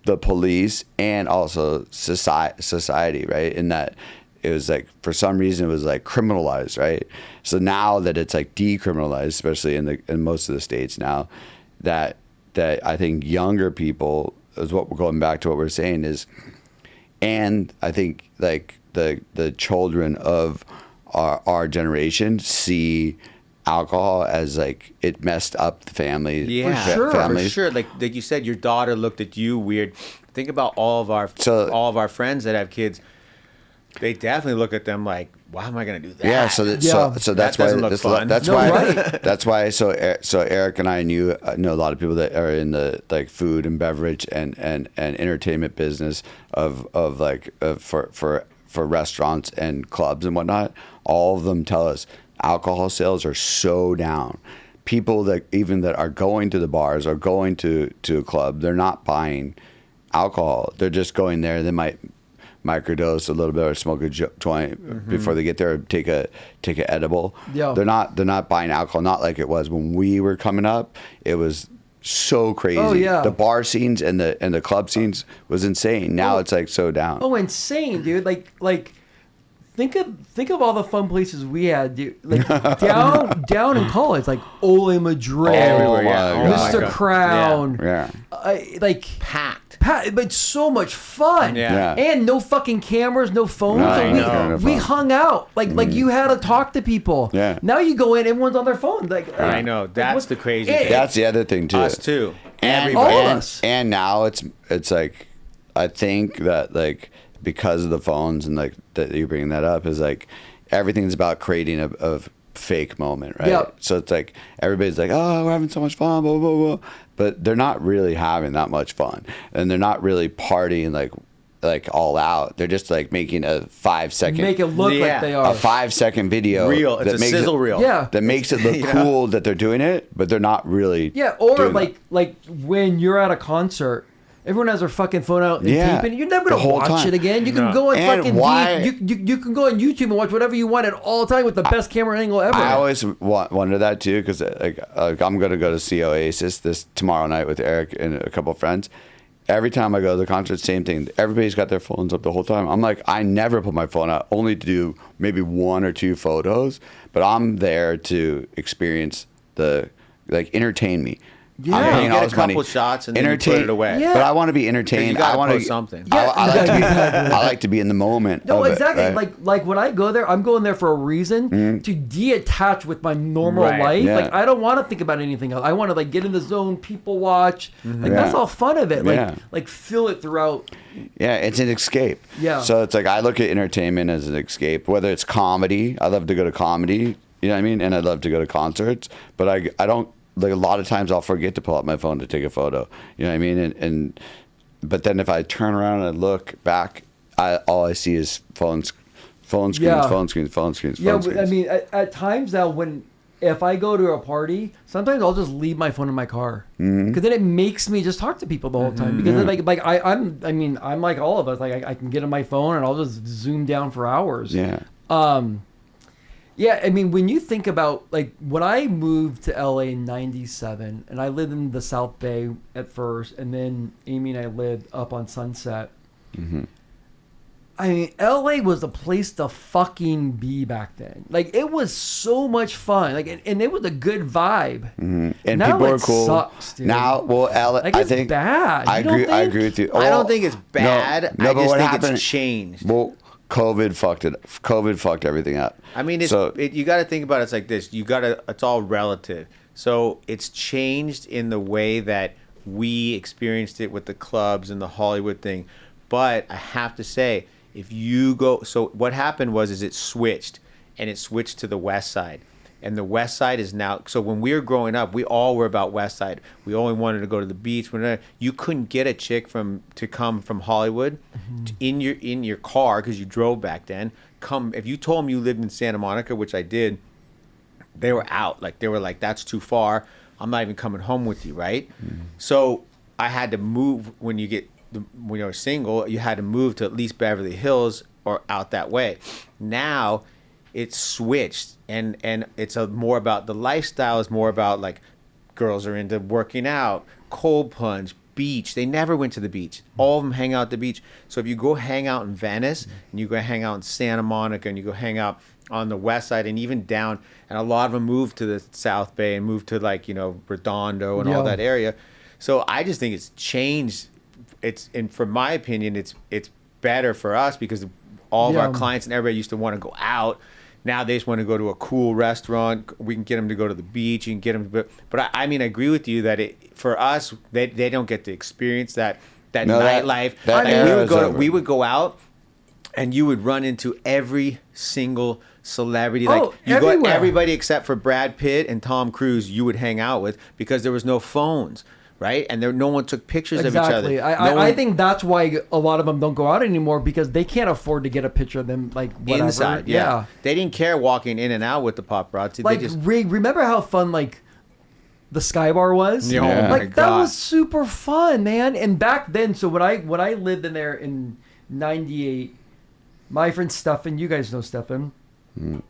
the police and also society, right? In that it was like, for some reason, it was like criminalized, right? So now that it's like decriminalized, especially in most of the states now, that I think younger people is what we're going back to what we're saying is, and I think like the children of our generation see alcohol as like it messed up the family. Yeah, for sure. Like you said, your daughter looked at you weird. Think about all of our friends that have kids. They definitely look at them like, why am I going to do that? Yeah, so that's why that's why that's why. So Eric and I know a lot of people that are in the like food and beverage and entertainment business for restaurants and clubs and whatnot. All of them tell us alcohol sales are so down. People that are going to the bars or going to a club, they're not buying alcohol. They're just going there. They might microdose a little bit or smoke a joint before they get there, or take a edible. Yeah. They're not buying alcohol. Not like it was when we were coming up. It was so crazy. Oh, yeah. The bar scenes and the club scenes was insane. Now it's like so down. Oh, insane, dude. Like think of all the fun places we had, dude. Like down in college, like Ole Madrid, everywhere, Mr. Crown. Yeah. Like packed. But so much fun. Yeah. And no fucking cameras, no phones. No, we hung out. Like you had to talk to people. Yeah. Now you go in, everyone's on their phone. Like I know. That's the crazy thing. That's the other thing too. Us too. And, all of us. And now it's like, I think that like because of the phones and like that you're bringing that up is like everything's about creating a fake moment, right? Yep. So it's like everybody's like, oh, we're having so much fun, blah blah blah, but they're not really having that much fun, and they're not really partying like all out. They're just like making a 5-second, make it look like they are a 5-second video reel. It's a sizzle reel. Yeah, that makes it look cool that they're doing it, but they're not really. Yeah, or doing like when you're at a concert. Everyone has their fucking phone out and taping. You're never gonna watch it again. You can go and fucking you can go on YouTube and watch whatever you want at all time with the best camera angle ever. I always wonder that too, because like I'm gonna go to see Oasis this tomorrow night with Eric and a couple of friends. Every time I go to the concert, same thing. Everybody's got their phones up the whole time. I'm like, I never put my phone out, only to do maybe 1 or 2 photos. But I'm there to experience entertain me. Yeah, I'm paying you all get this a couple money. shots and then you put it away. Yeah. But I want to be entertained. I want to post something. I like to be in the moment. No, of exactly. It, right? Like when I go there, I'm going there for a reason to detach with my normal life. Yeah. Like I don't want to think about anything else. I want to like get in the zone, people watch. Like that's all fun of it. Like feel it throughout. Yeah, it's an escape. Yeah. So it's like I look at entertainment as an escape. Whether it's comedy, I love to go to comedy. You know what I mean? And I love to go to concerts. But I don't. Like a lot of times I'll forget to pull out my phone to take a photo. You know what I mean? But then if I turn around and I look back, all I see is phone screens. Yeah, I mean, at times now if I go to a party, sometimes I'll just leave my phone in my car because then it makes me just talk to people the whole time. Because I'm like all of us. Like I can get on my phone and I'll just zoom down for hours. Yeah. Yeah, I mean, when you think about, like, when I moved to LA in 97, and I lived in the South Bay at first, and then Amy and I lived up on Sunset. I mean, LA was the place to fucking be back then. Like, it was so much fun. Like, and it was a good vibe. And now people are it cool. sucks, dude. Now, well, LA, like, I think bad. I agree with you. I don't think it's bad. No, I but just what think happened, it's changed. Well, COVID fucked everything up. I mean, you got to think about it's like this. It's all relative. So it's changed in the way that we experienced it with the clubs and the Hollywood thing. But I have to say, if you go, so what happened was it switched, and it switched to the West Side. And the West Side is now, so when we were growing up, we all were about West Side. We only wanted to go to the beach. You couldn't get a chick to come from Hollywood in your car, because you drove back then, come, if you told them you lived in Santa Monica, which I did, they were out. Like, they were like, that's too far. I'm not even coming home with you, right? So I had to move. When you're single, you had to move to at least Beverly Hills or out that way. Now it's switched, and it's more about, the lifestyle is more about, like, girls are into working out, cold plunge, beach. They never went to the beach. All of them hang out at the beach. So if you go hang out in Venice, and you go hang out in Santa Monica, and you go hang out on the west side, and even down, and a lot of them moved to the South Bay and moved to, like, Redondo and all that area. So I just think it's changed. And from my opinion, it's better for us, because all of our clients and everybody used to want to go out. Now they just want to go to a cool restaurant. We can get them to go to the beach. You can get them, but I mean, I agree with you that for us, they don't get to experience that nightlife. We would go out, and you would run into every single celebrity. Like, you go, everybody except for Brad Pitt and Tom Cruise, you would hang out with, because there was no phones. Right? And no one took pictures of each other. I think that's why a lot of them don't go out anymore, because they can't afford to get a picture of them, like, whatever. Inside. Yeah. They didn't care walking in and out with the paparazzi. Like, they just... remember how fun, like, the Sky Bar was? Oh my like, God. that was super fun, man. And back then, so when I lived in there in 98, my friend Stefan, you guys know Stefan.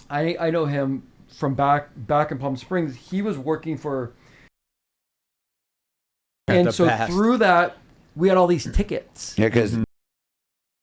I know him from back in Palm Springs. He was working for... And so through that, we had all these tickets. Yeah, because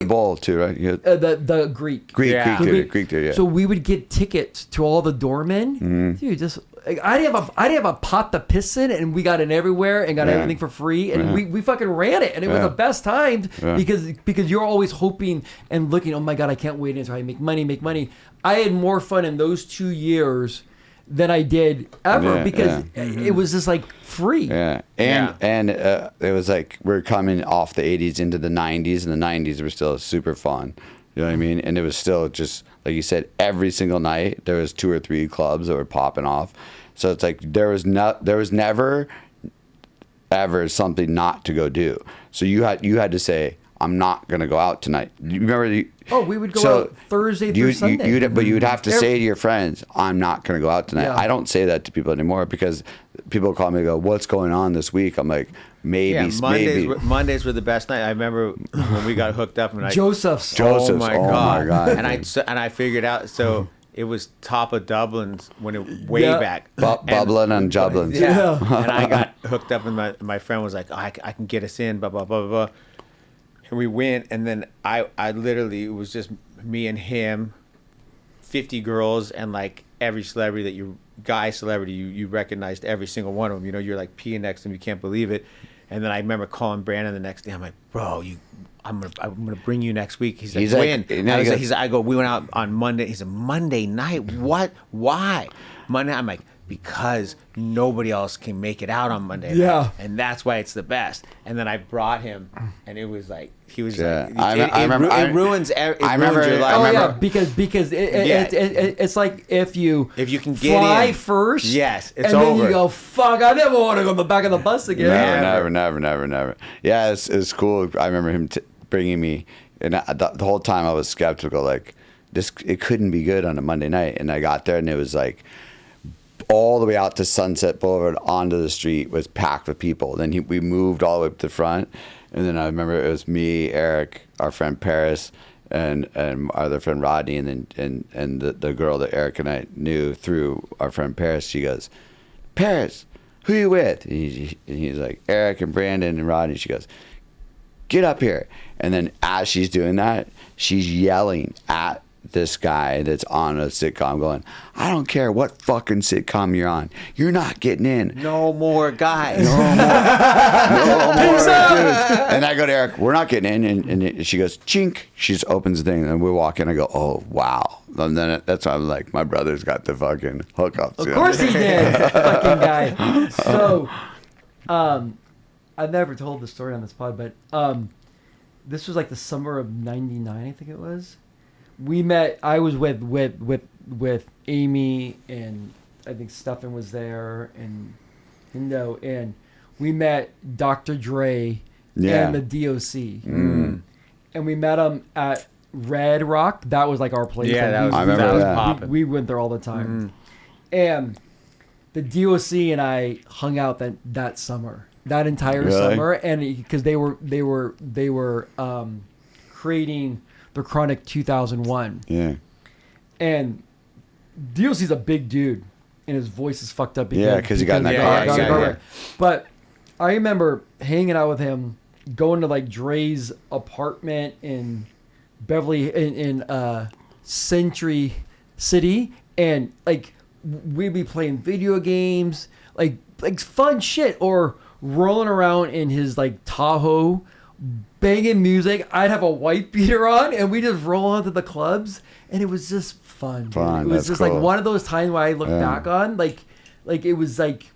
bowl too, right? The Greek. Greek there, yeah. So we would get tickets to all the doormen. Dude, just I'd have a pot to piss in, and we got in everywhere and got everything for free, and we fucking ran it, and it was the best time because you're always hoping and looking. Oh my God, I can't wait until I make money. I had more fun in those 2 years than I did ever because it was just like free. And it was like we're coming off the 80s into the 90s, and the 90s were still super fun. You know what I mean? And it was still just, like you said, every single night there was 2 or 3 clubs that were popping off. So it's like there was never ever something not to go do. So you had to say, I'm not gonna go out tonight. You remember? We would go out Thursday through Sunday. But you'd have to say to your friends, I'm not gonna go out tonight. I don't say that to people anymore because people call me and go, what's going on this week? I'm like, maybe. Mondays were the best night. I remember when we got hooked up and Joseph's. Oh my God. And I figured out. So it was top of Dublin's when it way back. Bubbling and Jublin. Yeah. And I got hooked up, and my friend was like, I can get us in. Blah blah blah blah. And we went, and then I literally, it was just me and him, 50 girls, and like every celebrity that you recognized every single one of them. You know, you're like peeing next to them, you can't believe it. And then I remember calling Branden the next day. I'm like, bro, I'm gonna bring you next week. He's like, when? I go, we went out on Monday. He's a Monday night. What? Why? Monday. I'm like, because nobody else can make it out on Monday night. And that's why it's the best. And then I brought him, and it was like, he was like, it ruins your life. Because it's like if you can get fly in first, it's and over. Then you go, fuck, I never want to go on the back of the bus again. Never. Yeah, it's cool. I remember him bringing me, and the whole time I was skeptical, like it couldn't be good on a Monday night. And I got there, and it was like all the way out to Sunset Boulevard onto the street was packed with people. Then we moved all the way up to the front, and then I remember it was me, Eric, our friend Paris, and our other friend Rodney, and the girl that Eric and I knew through our friend Paris. She goes, Paris, who you with? And he's like, Eric and Branden and Rodney. She goes, get up here. And then as she's doing that, she's yelling at this guy that's on a sitcom going, I don't care what fucking sitcom you're on, you're not getting in. No more guys. No more dudes. And I go to Eric, we're not getting in. And she goes, chink. She just opens the thing, and we walk in. I go, oh, wow. And then that's why I'm like, my brother's got the fucking hookups. Of course he did, fucking guy. So, I've never told the story on this pod, but this was like the summer of '99, I think it was. We met. I was with Amy, and I think Stefan was there, and we met Dr. Dre and the DOC, and we met him at Red Rock. That was like our place. Yeah, Like, that was, I remember that was that. popping. we went there all the time. Mm-hmm. And the DOC and I hung out that summer, that entire Really? summer, and because they were creating the Chronic 2001, Yeah. and DOC's a big dude, and his voice is fucked up. Yeah, 'cause he got in that car accident. But I remember hanging out with him, going to like Dre's apartment in Beverly in Century City, and like we'd be playing video games, like fun shit, or rolling around in his like Tahoe, banging music. I'd have a white beater on, and we just roll onto the clubs, and it was just fun. Dude. Fun, It was that's just cool. like one of those times where I look Yeah. back on, like it was like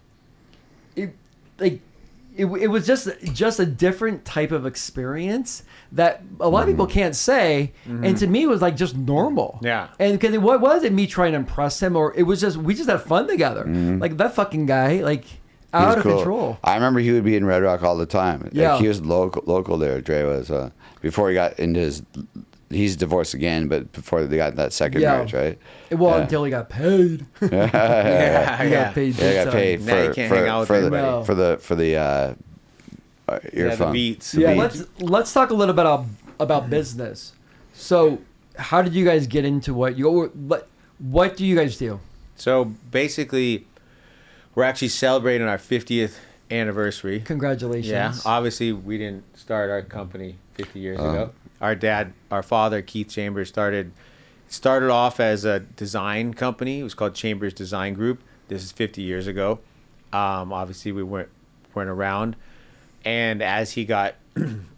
it was just a different type of experience that a lot of people can't say, and to me it was like just normal. Yeah. And because what was it me trying to impress him, or it was just we just had fun together. Like that fucking guy, like He out was of cool. control. I remember he would be in Red Rock all the time. Yeah. Like, he was local there. Dre was before he got into his. He's divorced again, but before they got that second Yeah. marriage, right? Well, Yeah. until he got paid. Yeah, He yeah. got paid. Yeah, big I got time. paid Now you for can't hang out with the everybody. for the Yeah, earphone. the beats. Yeah, beats. let's talk a little bit about business. So, how did you guys get into what what do you guys do? So basically, we're actually celebrating our 50th anniversary. Congratulations. Yeah, obviously we didn't start our company 50 years ago. Our father, Keith Chambers, started off as a design company. It was called Chambers Design Group. This is 50 years ago. Obviously we weren't around, and as he got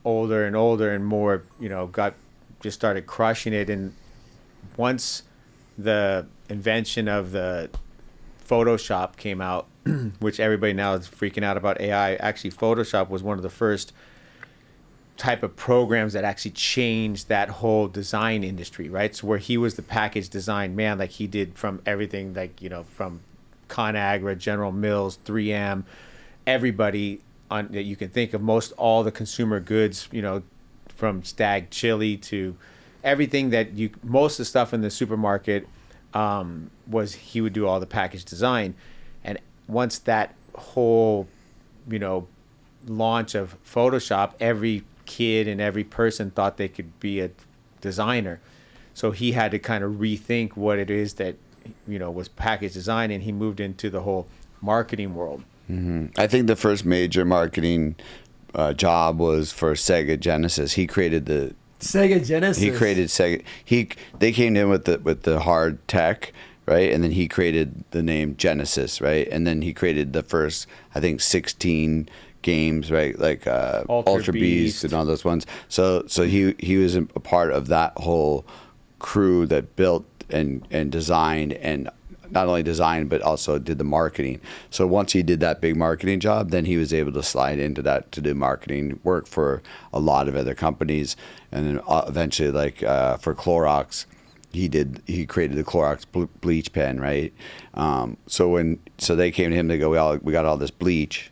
older and older and more, just started crushing it. And once the invention of the Photoshop came out, which everybody now is freaking out about AI. Actually, Photoshop was one of the first type of programs that actually changed that whole design industry, right? So where he was the package design man, like he did from everything, like, from ConAgra, General Mills, 3M, everybody that you can think of, all the consumer goods, from Stag Chili to everything that most of the stuff in the supermarket, he would do all the package design. And once that whole, launch of Photoshop, every kid and every person thought they could be a designer. So he had to kind of rethink what it is that, was package design, and he moved into the whole marketing world. I think the first major marketing job was for Sega Genesis. He created the Sega Genesis. He created Sega. They came in with the hard tech, right? And then he created the name Genesis, right? And then he created the first, I think, 16 games, right? Like Ultra Beast and all those ones. So he was a part of that whole crew that built and designed, and not only designed but also did the marketing. So once he did that big marketing job, then he was able to slide into that to do marketing work for a lot of other companies, and then eventually, like for Clorox, he created the Clorox bleach pen, right? So they came to him, they go, we got all this bleach.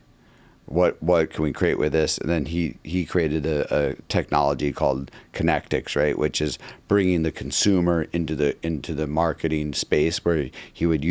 What can we create with this? And then he created a technology called Connectics, right, which is bringing the consumer into the marketing space, where he would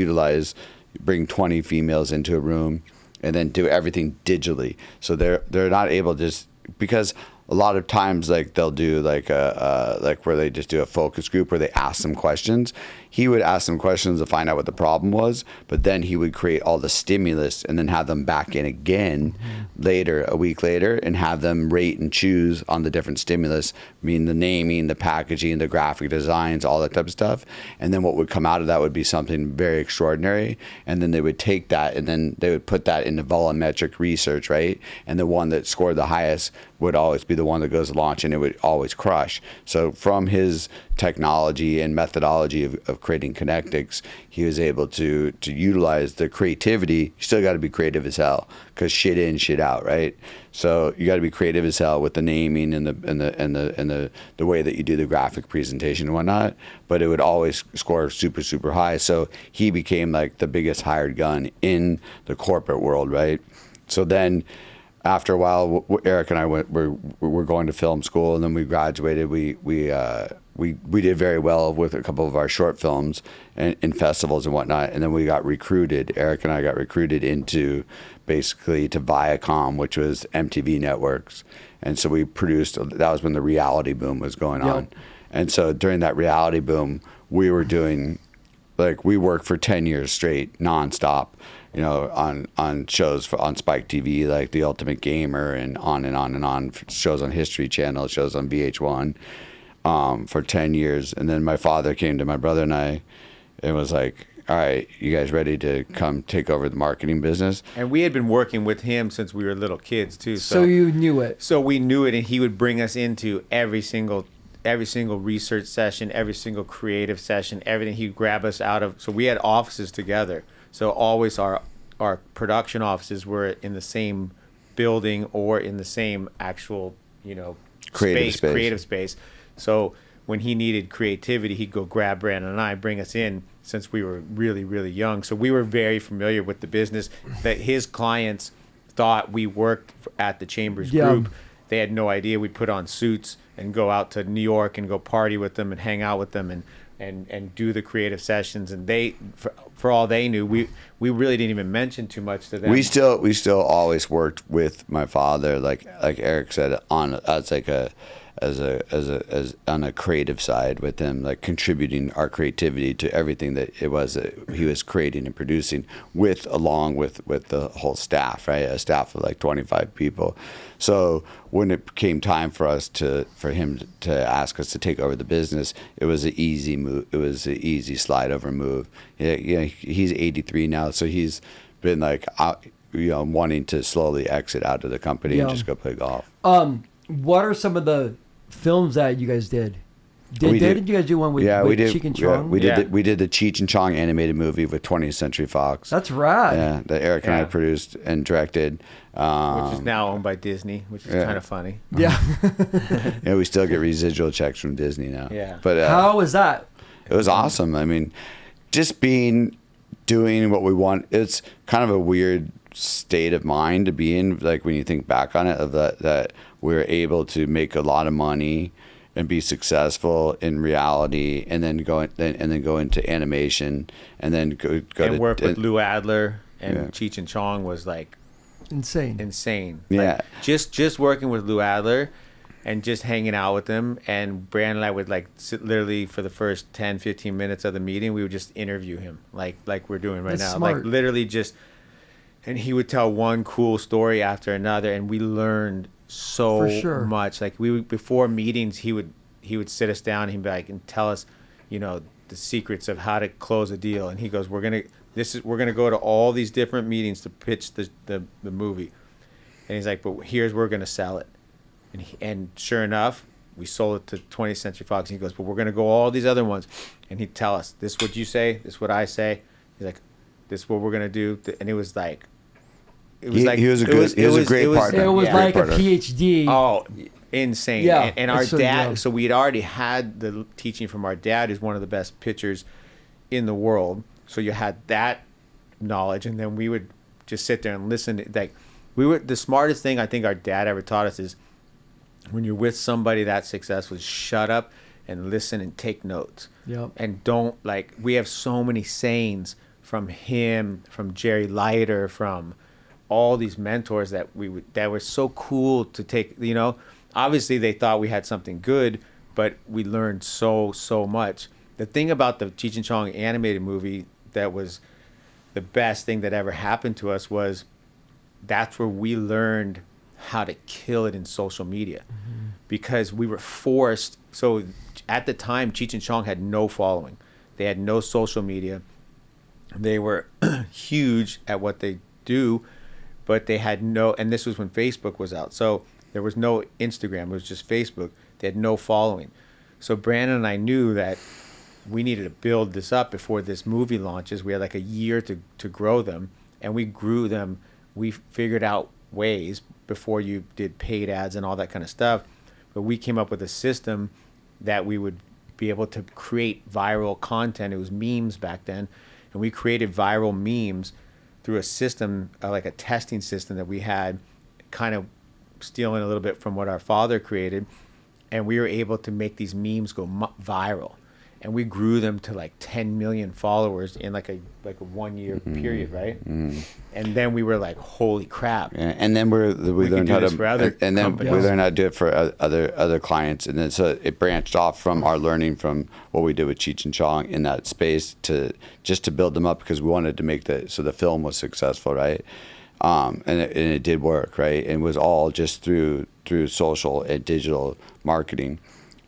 bring 20 females into a room and then do everything digitally. So they're not able to just, because a lot of times, like, they'll do like where they just do a focus group where they ask them questions. He would ask them questions to find out what the problem was, but then he would create all the stimulus and then have them back in again later, a week later, and have them rate and choose on the different stimulus, meaning the naming, the packaging, the graphic designs, all that type of stuff. And then what would come out of that would be something very extraordinary. And then they would take that and then they would put that into volumetric research, right? And the one that scored the highest would always be the one that goes to launch, and it would always crush. So from his technology and methodology of creating Connectics, he was able to utilize the creativity. You still got to be creative as hell, because shit in, shit out, right? So you got to be creative as hell with the naming and the way that you do the graphic presentation and whatnot. But it would always score super, super high. So he became like the biggest hired gun in the corporate world, right? So then, after a while, Eric and I were going to film school, and then we graduated. We we did very well with a couple of our short films and in festivals and whatnot. And then we got recruited. Eric and I got recruited into basically to Viacom, which was MTV Networks. And so we produced. That was when the reality boom was going on. And so during that reality boom, we were doing, like, we worked for 10 years straight, nonstop, you know, on shows on Spike TV, like The Ultimate Gamer, and on and on and on, shows on History Channel, shows on VH1, for 10 years. And then my father came to my brother and I and was like, all right, you guys ready to come take over the marketing business? And we had been working with him since we were little kids too. So you knew it. So we knew it, and he would bring us into every single research session, every single creative session, everything. He'd grab us out of. So we had offices together. So always our production offices were in the same building or in the same actual, you know, creative space. So when he needed creativity, he'd go grab Branden and I, bring us in, since we were really, really young. So we were very familiar with the business. That his clients thought we worked at the Chambers Group. They had no idea. We'd put on suits and go out to New York and go party with them and hang out with them and do the creative sessions. And they, for all they knew, we really didn't even mention too much to them. We still always worked with my father, like Eric said, on as on a creative side with him, like contributing our creativity to everything that it was that he was creating and producing along with the whole staff, right? A staff of like 25 people. So when it came time for him to ask us to take over the business, it was an easy move. It was an easy slide over move. Yeah, he's 83 now, so he's been like, wanting to slowly exit out of the company and just go play golf. What are some of the films that you guys did? Did you guys do one with Cheech and Chong? We did the Cheech and Chong animated movie with 20th Century Fox. That's rad. Yeah, that Eric and I produced and directed. Which is now owned by Disney, which is kind of funny. Yeah. Yeah, we still get residual checks from Disney now. Yeah. But how was that? It was awesome. I mean, just doing what we want. It's kind of a weird state of mind to be in, like when you think back on it, of that we were able to make a lot of money and be successful in reality, and then go into animation, and then go and work with Lou Adler and Cheech and Chong was like insane. Yeah, like, just working with Lou Adler and just hanging out with him, and Branden and I would like sit literally for the first 10-15 minutes of the meeting, we would just interview him like we're doing right now. Smart. Like literally just, and he would tell one cool story after another, and we learned so much. Like before meetings, he would sit us down and he'd be like, and tell us, the secrets of how to close a deal. And he goes, we're gonna go to all these different meetings to pitch the movie. And he's like, but here's where we're gonna sell it. And sure enough, we sold it to 20th Century Fox. And he goes, but we're gonna go all these other ones. And he'd tell us, this is what you say, this is what I say. He's like, this is what we're gonna do. And it was like, he was a great partner. It was like a PhD. Oh, insane. Yeah, and our dad, so we had already had the teaching from our dad, who's one of the best pitchers in the world. So you had that knowledge, and then we would just sit there and listen. The smartest thing I think our dad ever taught us is, when you're with somebody that successful, shut up and listen and take notes. Yep. And don't, we have so many sayings from him, from Jerry Leiter, from all these mentors that were so cool to take. Obviously they thought we had something good, but we learned so much. The thing about the Cheech and Chong animated movie that was the best thing that ever happened to us was that's where we learned how to kill it in social media, because we were forced. So at the time, Cheech and Chong had no following. They had no social media. They were huge at what they do, but they had no, and this was when Facebook was out. So there was no Instagram, it was just Facebook. They had no following. So Branden and I knew that we needed to build this up before this movie launches. We had like a year to grow them, and we grew them. We figured out ways before you did paid ads and all that kind of stuff. But we came up with a system that we would be able to create viral content. It was memes back then. And we created viral memes through a system, like a testing system that we had, kind of stealing a little bit from what our father created. and we were able to make these memes go viral, and we grew them to like 10 million followers in like a 1 year period, right? And then we were like, holy crap. Yeah, and then we learned how to, and then we learned how to do it for other clients, and then so it branched off from our learning from what we did with Cheech and Chong in that space to just to build them up, because we wanted to make the film was successful, right? And it did work, right? And it was all just through social and digital marketing.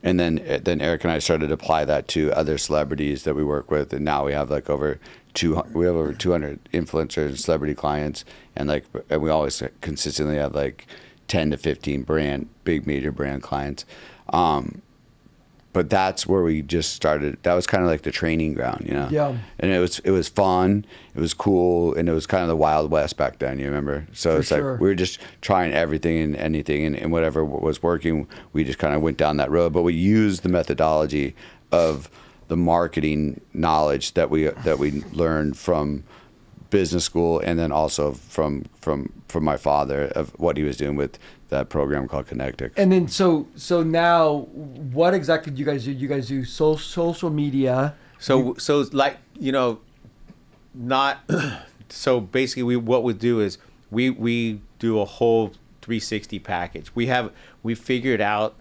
And then Eric and I started to apply that to other celebrities that we work with, and now we have like over 200 influencers and celebrity clients, and we always consistently have like 10 to 15 big major brand clients. But that's where we just started. That was kind of like the training ground, you know. Yeah. And it was fun, it was cool, and it was kind of the Wild West back then. You remember? So it's like we were just trying everything and anything, and whatever was working, we just kind of went down that road. But we used the methodology of the marketing knowledge that we learned from business school, and then also from my father, of what he was doing with that program called Connectix. And then so now, what exactly do you guys do? You guys do social media. So like, you know, not so basically what we do is we do a whole 360 package. We figured out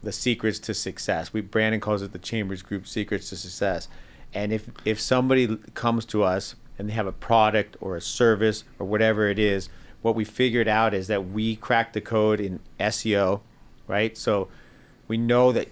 the secrets to success. Brandon calls it the Chambers Group secrets to success. And if somebody comes to us and they have a product or a service or whatever it is, what we figured out is that we cracked the code in SEO, right? So we know that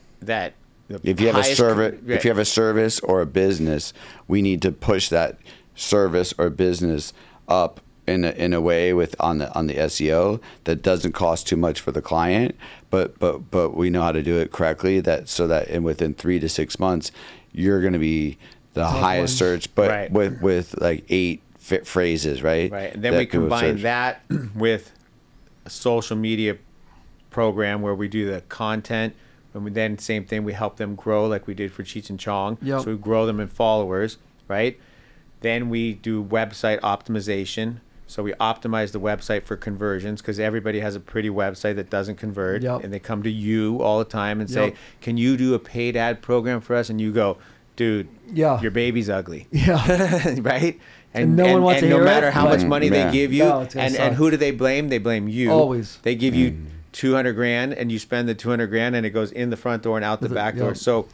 if you have a service or a business, we need to push that service or business up in a way on the SEO that doesn't cost too much for the client, but we know how to do it correctly, so that within 3 to 6 months you're going to be the highest search, but with like 8 phrases, right? Right. And then we combine that with a social media program where we do the content, and then same thing, we help them grow like we did for Cheech and Chong. Yep. So we grow them in followers, right? Then we do website optimization. So we optimize the website for conversions, because everybody has a pretty website that doesn't convert. Yep. And they come to you all the time and say, can you do a paid ad program for us? And you go, dude, your baby's ugly. Yeah. Right? And no one wants to hear it. No matter how much money they give you, and who do they blame? They blame you. Always. They give you $200,000, and you spend the $200,000, and it goes in the front door and out the back door. So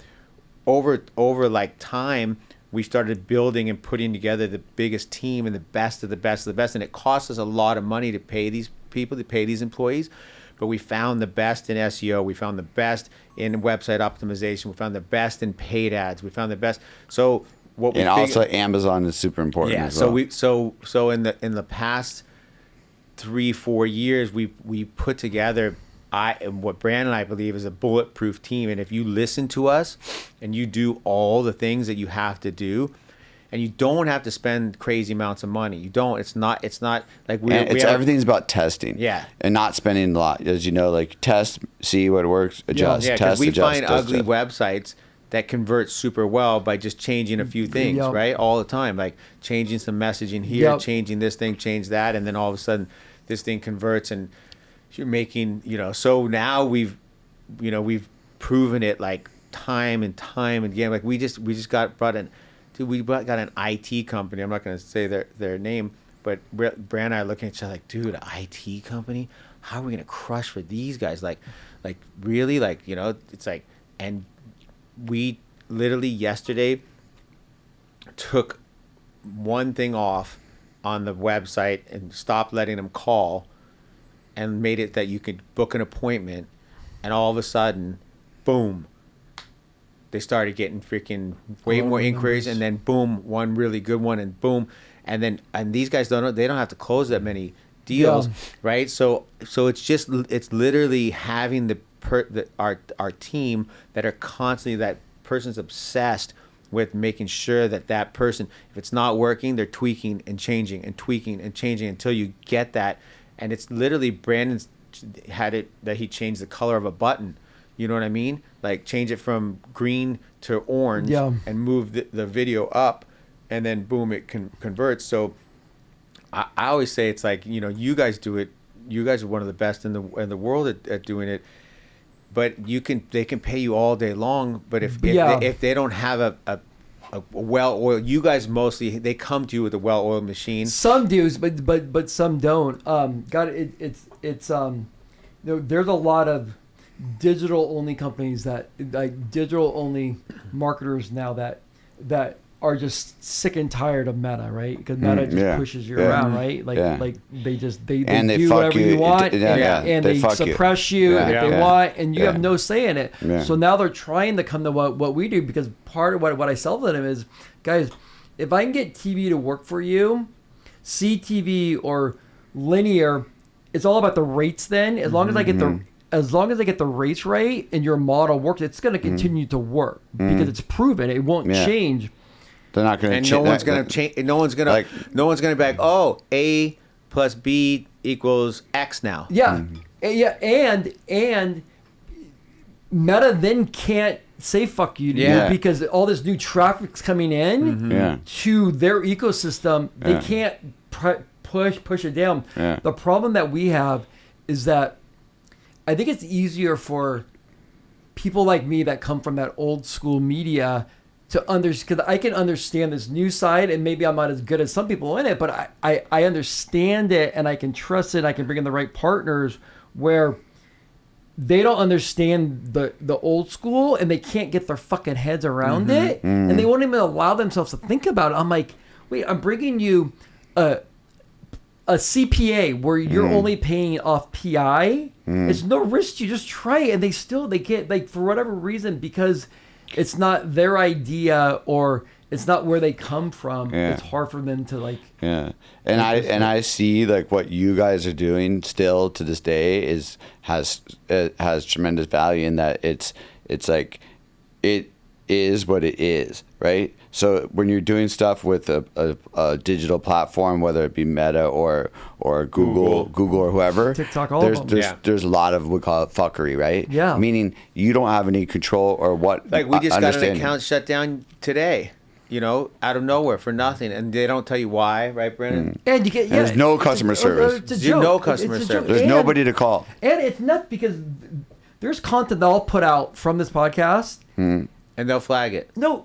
over like time, we started building and putting together the biggest team and the best of the best of the best. And it cost us a lot of money to pay these people, to pay these employees. But we found the best in SEO. We found the best in website optimization. We found the best in paid ads. We found the best. So what we also Amazon is super important. Yeah. As well. So in the past 3-4 years, we put together what Brandon and I believe is a bulletproof team. And if you listen to us and you do all the things that you have to do, and you don't have to spend crazy amounts of money. You don't. It's not like everything's about testing. Yeah. And not spending a lot. As you know, like test, see what works, adjust, yeah, test, we adjust. find ugly websites that convert super well by just changing a few things, right? All the time. Like changing some messaging here, changing this thing, change that, and then all of a sudden this thing converts, and you're making, so now we've proven it like time and time again. Like we just got brought in. Dude, we got an IT company. I'm not going to say their name, but Brand and I are looking at each other like, dude, an IT company? How are we going to crush for these guys? Like really? It's like, and we literally yesterday took one thing off on the website and stopped letting them call, and made it that you could book an appointment, and all of a sudden, boom, they started getting freaking way more inquiries, and then boom, one really good one, and boom, and these guys don't have to close that many deals, right? So it's literally having our team that are constantly, that person's obsessed with making sure that person, if it's not working, they're tweaking and changing and tweaking and changing until you get that. And it's literally, Brandon's had it that he changed the color of a button. You know what I mean? Like change it from green to orange and move the video up, and then boom, it converts. So I always say it's like, you guys do it. You guys are one of the best in the world at doing it. but they can pay you all day long. But if they don't have a well-oiled, you guys mostly, they come to you with a well-oiled machine. Some do, but some don't. There's a lot of digital-only companies that, like digital-only marketers now that are just sick and tired of Meta, right? Because Meta just pushes you around, right? Like they do whatever you want, and they suppress you if they want, and you have no say in it. Yeah. So now they're trying to come to what we do, because part of what I sell to them is, guys, if I can get TV to work for you, CTV or linear, it's all about the rates. Then as long as I get the rates right and your model works, it's going to continue to work because it's proven. It won't change. They're not going to change. No one's going to change. No one's going to be like, oh, A plus B equals X now. Yeah, and Meta then can't say fuck you to you, because all this new traffic's coming in to their ecosystem. They can't push it down. Yeah. The problem that we have is that I think it's easier for people like me that come from that old school media to understand, because I can understand this new side, and maybe I'm not as good as some people in it, but I understand it, and I can trust it, and I can bring in the right partners where they don't understand the old school, and they can't get their fucking heads around it, and they won't even allow themselves to think about it. I'm like, wait, I'm bringing you a CPA where you're only paying off PI. It's no risk. You just try it, and they get, like, for whatever reason, because it's not their idea or it's not where they come from. It's hard for them to, like. Yeah, and I see, like, what you guys are doing still to this day has tremendous value in that it's like it is what it is, right? So when you're doing stuff with a digital platform, whether it be Meta or Google or whoever, TikTok, there's a lot of, we call it fuckery, right? Yeah. Meaning you don't have any control or what. Like, we just got an account shut down today, out of nowhere for nothing, and they don't tell you why, right, Brandon? And you get there's no customer service. There's no customer service. There's nobody to call. And it's nuts because there's content that I'll put out from this podcast, and they'll flag it. No.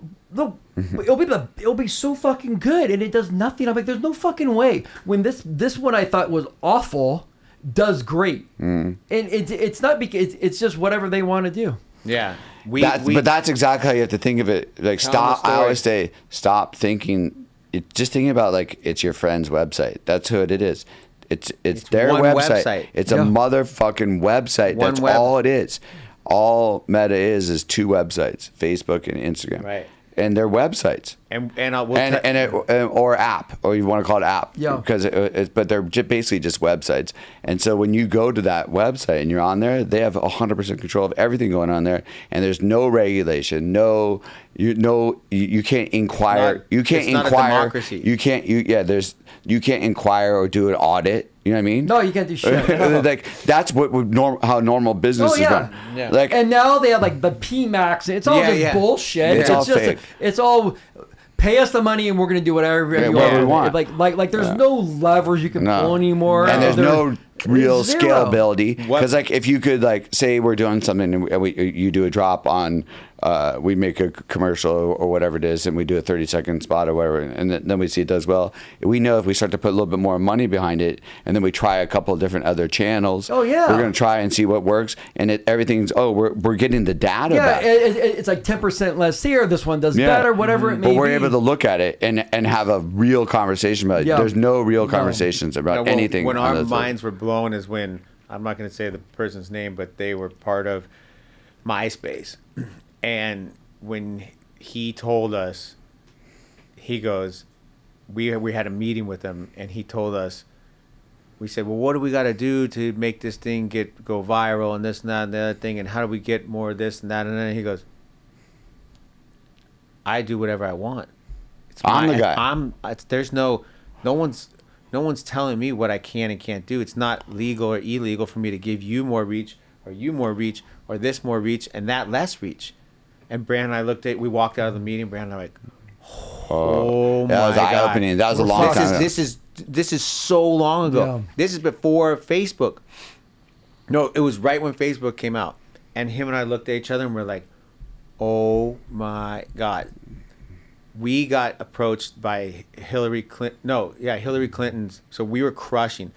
It'll be so fucking good, and it does nothing. I'm like, there's no fucking way. When this one I thought was awful does great, and it's not because it's just whatever they want to do. Yeah, but that's exactly how you have to think of it. Like, stop. I always say, stop thinking. Just thinking about, like, it's your friend's website. That's who it is. It's their website. It's a motherfucking website. That's all it is. All Meta is 2 websites: Facebook and Instagram. Right. And their websites, or app, or you want to call it app, because but they're basically just websites. And so when you go to that website and you're on there, they have 100% control of everything going on there, and there's no regulation, you can't inquire, you can't inquire, not a democracy. You can't inquire or do an audit. You know what I mean? No, you can't do shit. Like, that's how normal business is run. Yeah. Like, and now they have, like, the PMax. It's all just bullshit. It's all fake. It's all pay us the money and we're gonna do whatever we want. Like there's no levers you can pull anymore. And there's no real scalability, because, like, if you could, like, say we're doing something and you do a drop on, we make a commercial or whatever it is, and we do a 30-second spot or whatever, and then we see it does well. We know if we start to put a little bit more money behind it, and then we try a couple of different other channels, we're going to try and see what works, and everything's we're getting the data back. It's like 10% less here. This one does better, whatever it may be. But we're able to look at it and have a real conversation about it. There's no real conversations about anything. When our minds were blown is when, I'm not going to say the person's name, but they were part of Myspace. And when he told us, he goes, we had a meeting with him, and he told us, we said, well, what do we got to do to make this thing go viral and this and that and the other thing, and how do we get more of this and that? And then he goes, I do whatever I want. I'm the guy. There's no one's telling me what I can and can't do. It's not legal or illegal for me to give you more reach, or you more reach, or this more reach, and that less reach. And Brandon and I we walked out of the meeting, Brandon and I were like, oh my God. That was eye-opening. That was a long time ago. This is so long ago. Yeah. This is before Facebook. No, it was right when Facebook came out. And him and I looked at each other and we're like, oh my God. We got approached by Hillary Clinton. No, yeah, Hillary Clinton's. So we were crushing.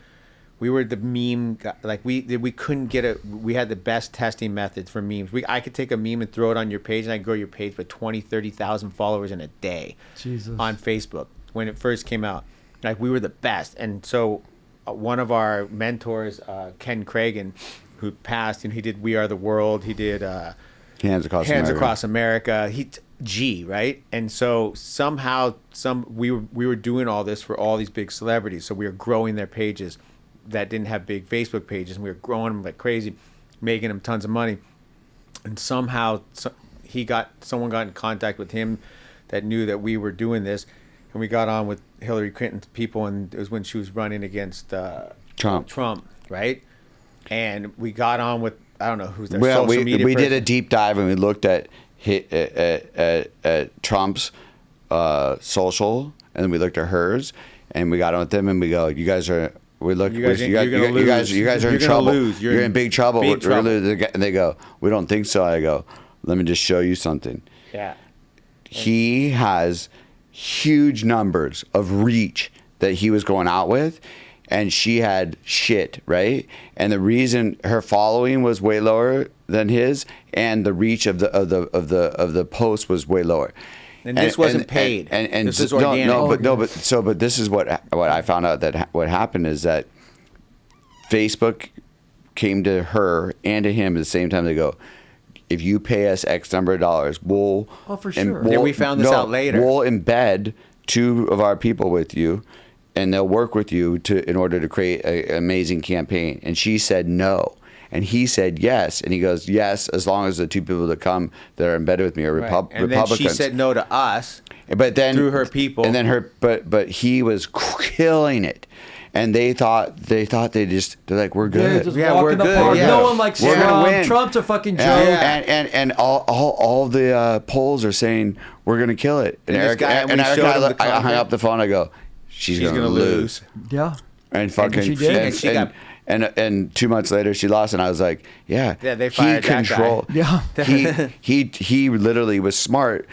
We were the meme guy. Like we couldn't get it. We had the best testing methods for memes. I could take a meme and throw it on your page, and I'd grow your page with 20, 30,000 followers in a day. Jesus. On Facebook when it first came out. Like we were the best. And so one of our mentors, Ken Cragen, who passed, and he did We Are the World. He did Hands Across America. G, right? And so somehow we were doing all this for all these big celebrities. So we were growing their pages that didn't have big Facebook pages, and we were growing them like crazy, making them tons of money. And somehow someone got in contact with him that knew that we were doing this, and we got on with Hillary Clinton's people, and it was when she was running against Trump, right? And we got on with, I don't know who's their social media we person. did a deep dive and we looked at Trump's social, and then we looked at hers, and we got on with them, and we go, you guys are in trouble. You're in big trouble. Big trouble. And they go, we don't think so. I go, let me just show you something. Yeah. He has huge numbers of reach that he was going out with, and she had shit, right? And the reason her following was way lower than his, and the reach of the post was way lower. And this wasn't paid. And this is organic. But this is what I found out, that what happened is that Facebook came to her and to him at the same time. They go, if you pay us X number of dollars, we'll. Oh, for sure. Yeah, we found this out later. We'll embed 2 of our people with you, and they'll work with you in order to create an amazing campaign. And she said no. And he said yes, and he goes, yes, as long as the 2 people that come that are embedded with me are Republicans. And then she said no to us, but then through her people, and then but he was killing it, and they thought they're like, we're good, we're good. Yeah. No one likes we're gonna Trump. win. Trump's a fucking joke. And all the polls are saying we're gonna kill it. And Eric, I hung up the phone. I go, she's gonna lose. Yeah. And fucking, she did. And 2 months later she lost, and I was like, yeah, they fired that guy. Yeah. he literally was smart,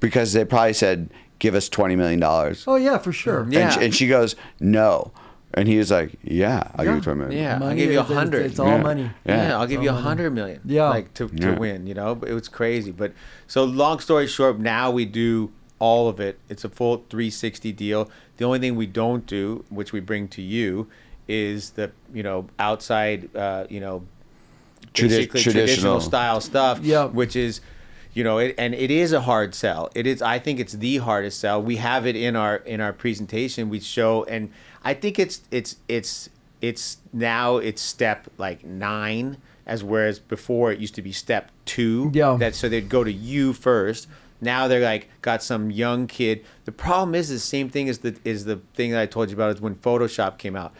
because they probably said, give us $20 million. Oh yeah, for sure. Yeah. And she goes, no. And he was like, yeah, I'll give you $20 million. Yeah, Money I'll give you is- 100. It's all money. Yeah, I'll give you 100 million. Yeah. Like to win, you know. But it was crazy. But so long story short, now we do all of it. It's a full 360 deal. The only thing we don't do, which we bring to you, is the outside basically traditional style stuff. Yeah. Which is it is a hard sell. It is. I think it's the hardest sell. We have it in our presentation. We show, and I think it's now it's step like 9, as whereas before it used to be step 2. Yeah. So they'd go to you first. Now they're like got some young kid. The problem is the same thing as the thing that I told you about is when Photoshop came out.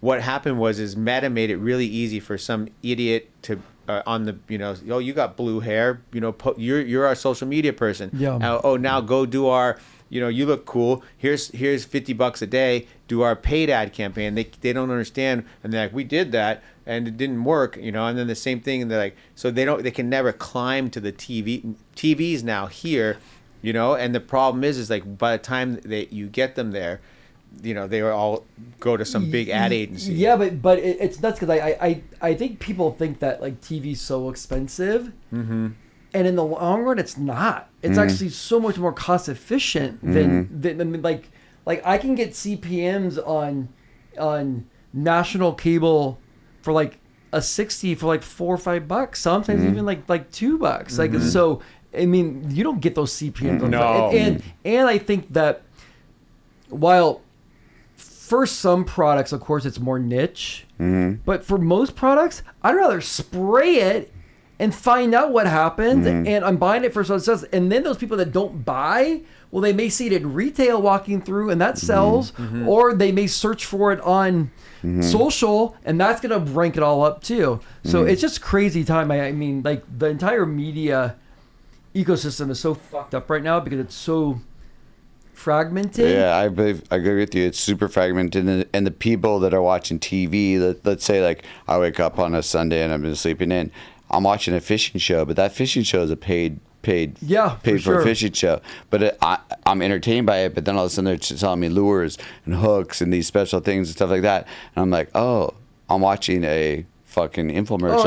What happened was Meta made it really easy for some idiot to on the you got blue hair, you're our social media person. Yeah. Now go do our you look cool. Here's $50 a day. Do our paid ad campaign. They don't understand, and they're like, we did that and it didn't work, and then the same thing, and they're like, so they can never climb to the TVs now here, and the problem is like by the time that you get them there, they all go to some big ad agency. Yeah, but it's nuts because I think people think that like TV's so expensive, and in the long run, it's not. It's actually so much more cost efficient than like I can get CPMs on national cable for like a 60 for like $4 or $5, sometimes even like $2. Like so, I mean, you don't get those CPMs. No. And I think that while for some products, of course, it's more niche, but for most products, I'd rather spray it and find out what happens, and I'm buying it for so it sells. And then those people that don't buy, well, they may see it in retail walking through, and that sells, or they may search for it on social, and that's gonna rank it all up too. So it's just crazy time. I mean, like the entire media ecosystem is so fucked up right now because it's so fragmented. Yeah, I agree with you. It's super fragmented, and the people that are watching TV, let's say like I wake up on a Sunday and I've been sleeping in, I'm watching a fishing show, but that fishing show is a paid Yeah, for sure. a fishing show. But I'm entertained by it. But then all of a sudden they're selling me lures and hooks and these special things and stuff like that. And I'm like, oh, I'm watching a fucking infomercial.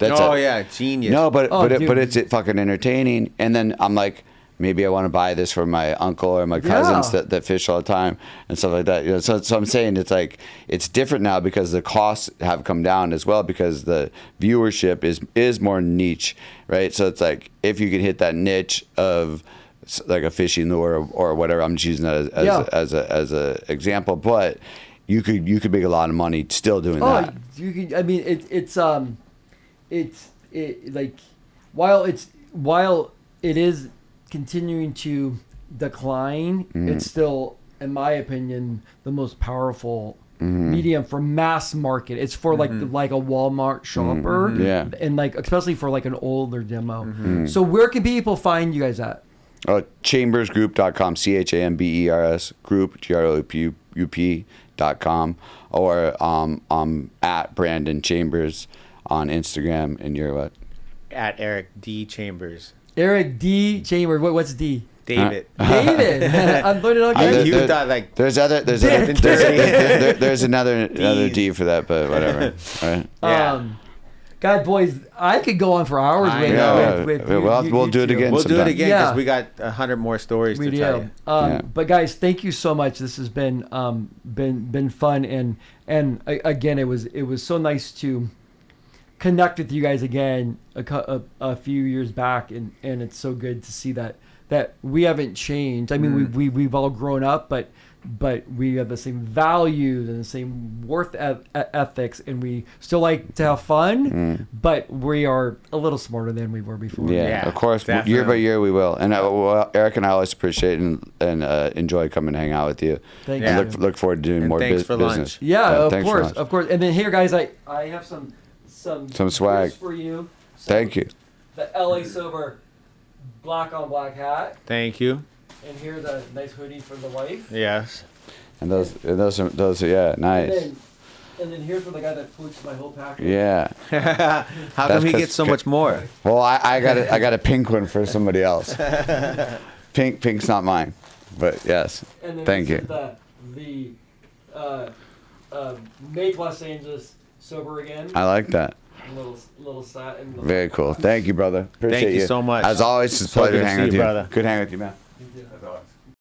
Oh, yeah. Genius. No, but dude. it's fucking entertaining. And then I'm like, maybe I want to buy this for my uncle or my cousins Yeah. that fish all the time and stuff like that. You know, so I'm saying it's like it's different now because the costs have come down as well because the viewership is more niche, right? So it's like if you could hit that niche of like a fishing lure or whatever, I'm just using that as a example, but you could make a lot of money still doing that. You can. I mean, it's like while it is continuing to decline, it's still, in my opinion, the most powerful medium for mass market. It's for like a Walmart shopper, and like especially for like an older demo. So where can people find you guys at? Chambersgroup.com, CHAMBERS group, GROUP.com, or at Branden Chambers on Instagram, and you're what? At Eric D. Chambers. Eric D. Chambers. What's D? David. David. I'm learning okay. You thought like there's another D for that, but whatever. Right? Yeah. God, boys, I could go on for hours. I know. We'll do it two. again. We'll do it again Yeah. because we got 100 more stories We to do. tell you. But guys, thank you so much. This has been fun, and again, it was so nice to connect with you guys again a few years back, and it's so good to see that we haven't changed. I mean, we've all grown up, but we have the same values and the same worth ethics, and we still like to have fun, but we are a little smarter than we were before. Yeah, of course. Definitely. Year by year, we will. And Eric and I always appreciate and enjoy coming to hang out with you. Thank And you. look forward to doing And more thanks for business. lunch. Yeah, Thanks for lunch. of course. And then here, guys, I have some swag gifts for you. Thank you. The LA Sober black on black hat, Thank you. and here's a nice hoodie for the wife. Yes. And those are nice. And then here's for the guy that flukes my whole package. Yeah. How come he 'cause- gets so much more? Well, I got a pink one for somebody else. Pink's not mine, but yes. And then Thank this you. is the Make Los Angeles Sober Again. I like that. Little sat and Very cool. Thank you, brother. Appreciate you so much. As always, it's a So pleasure good to hanging see with you, you. brother. Good hanging with you, man. You do. As always.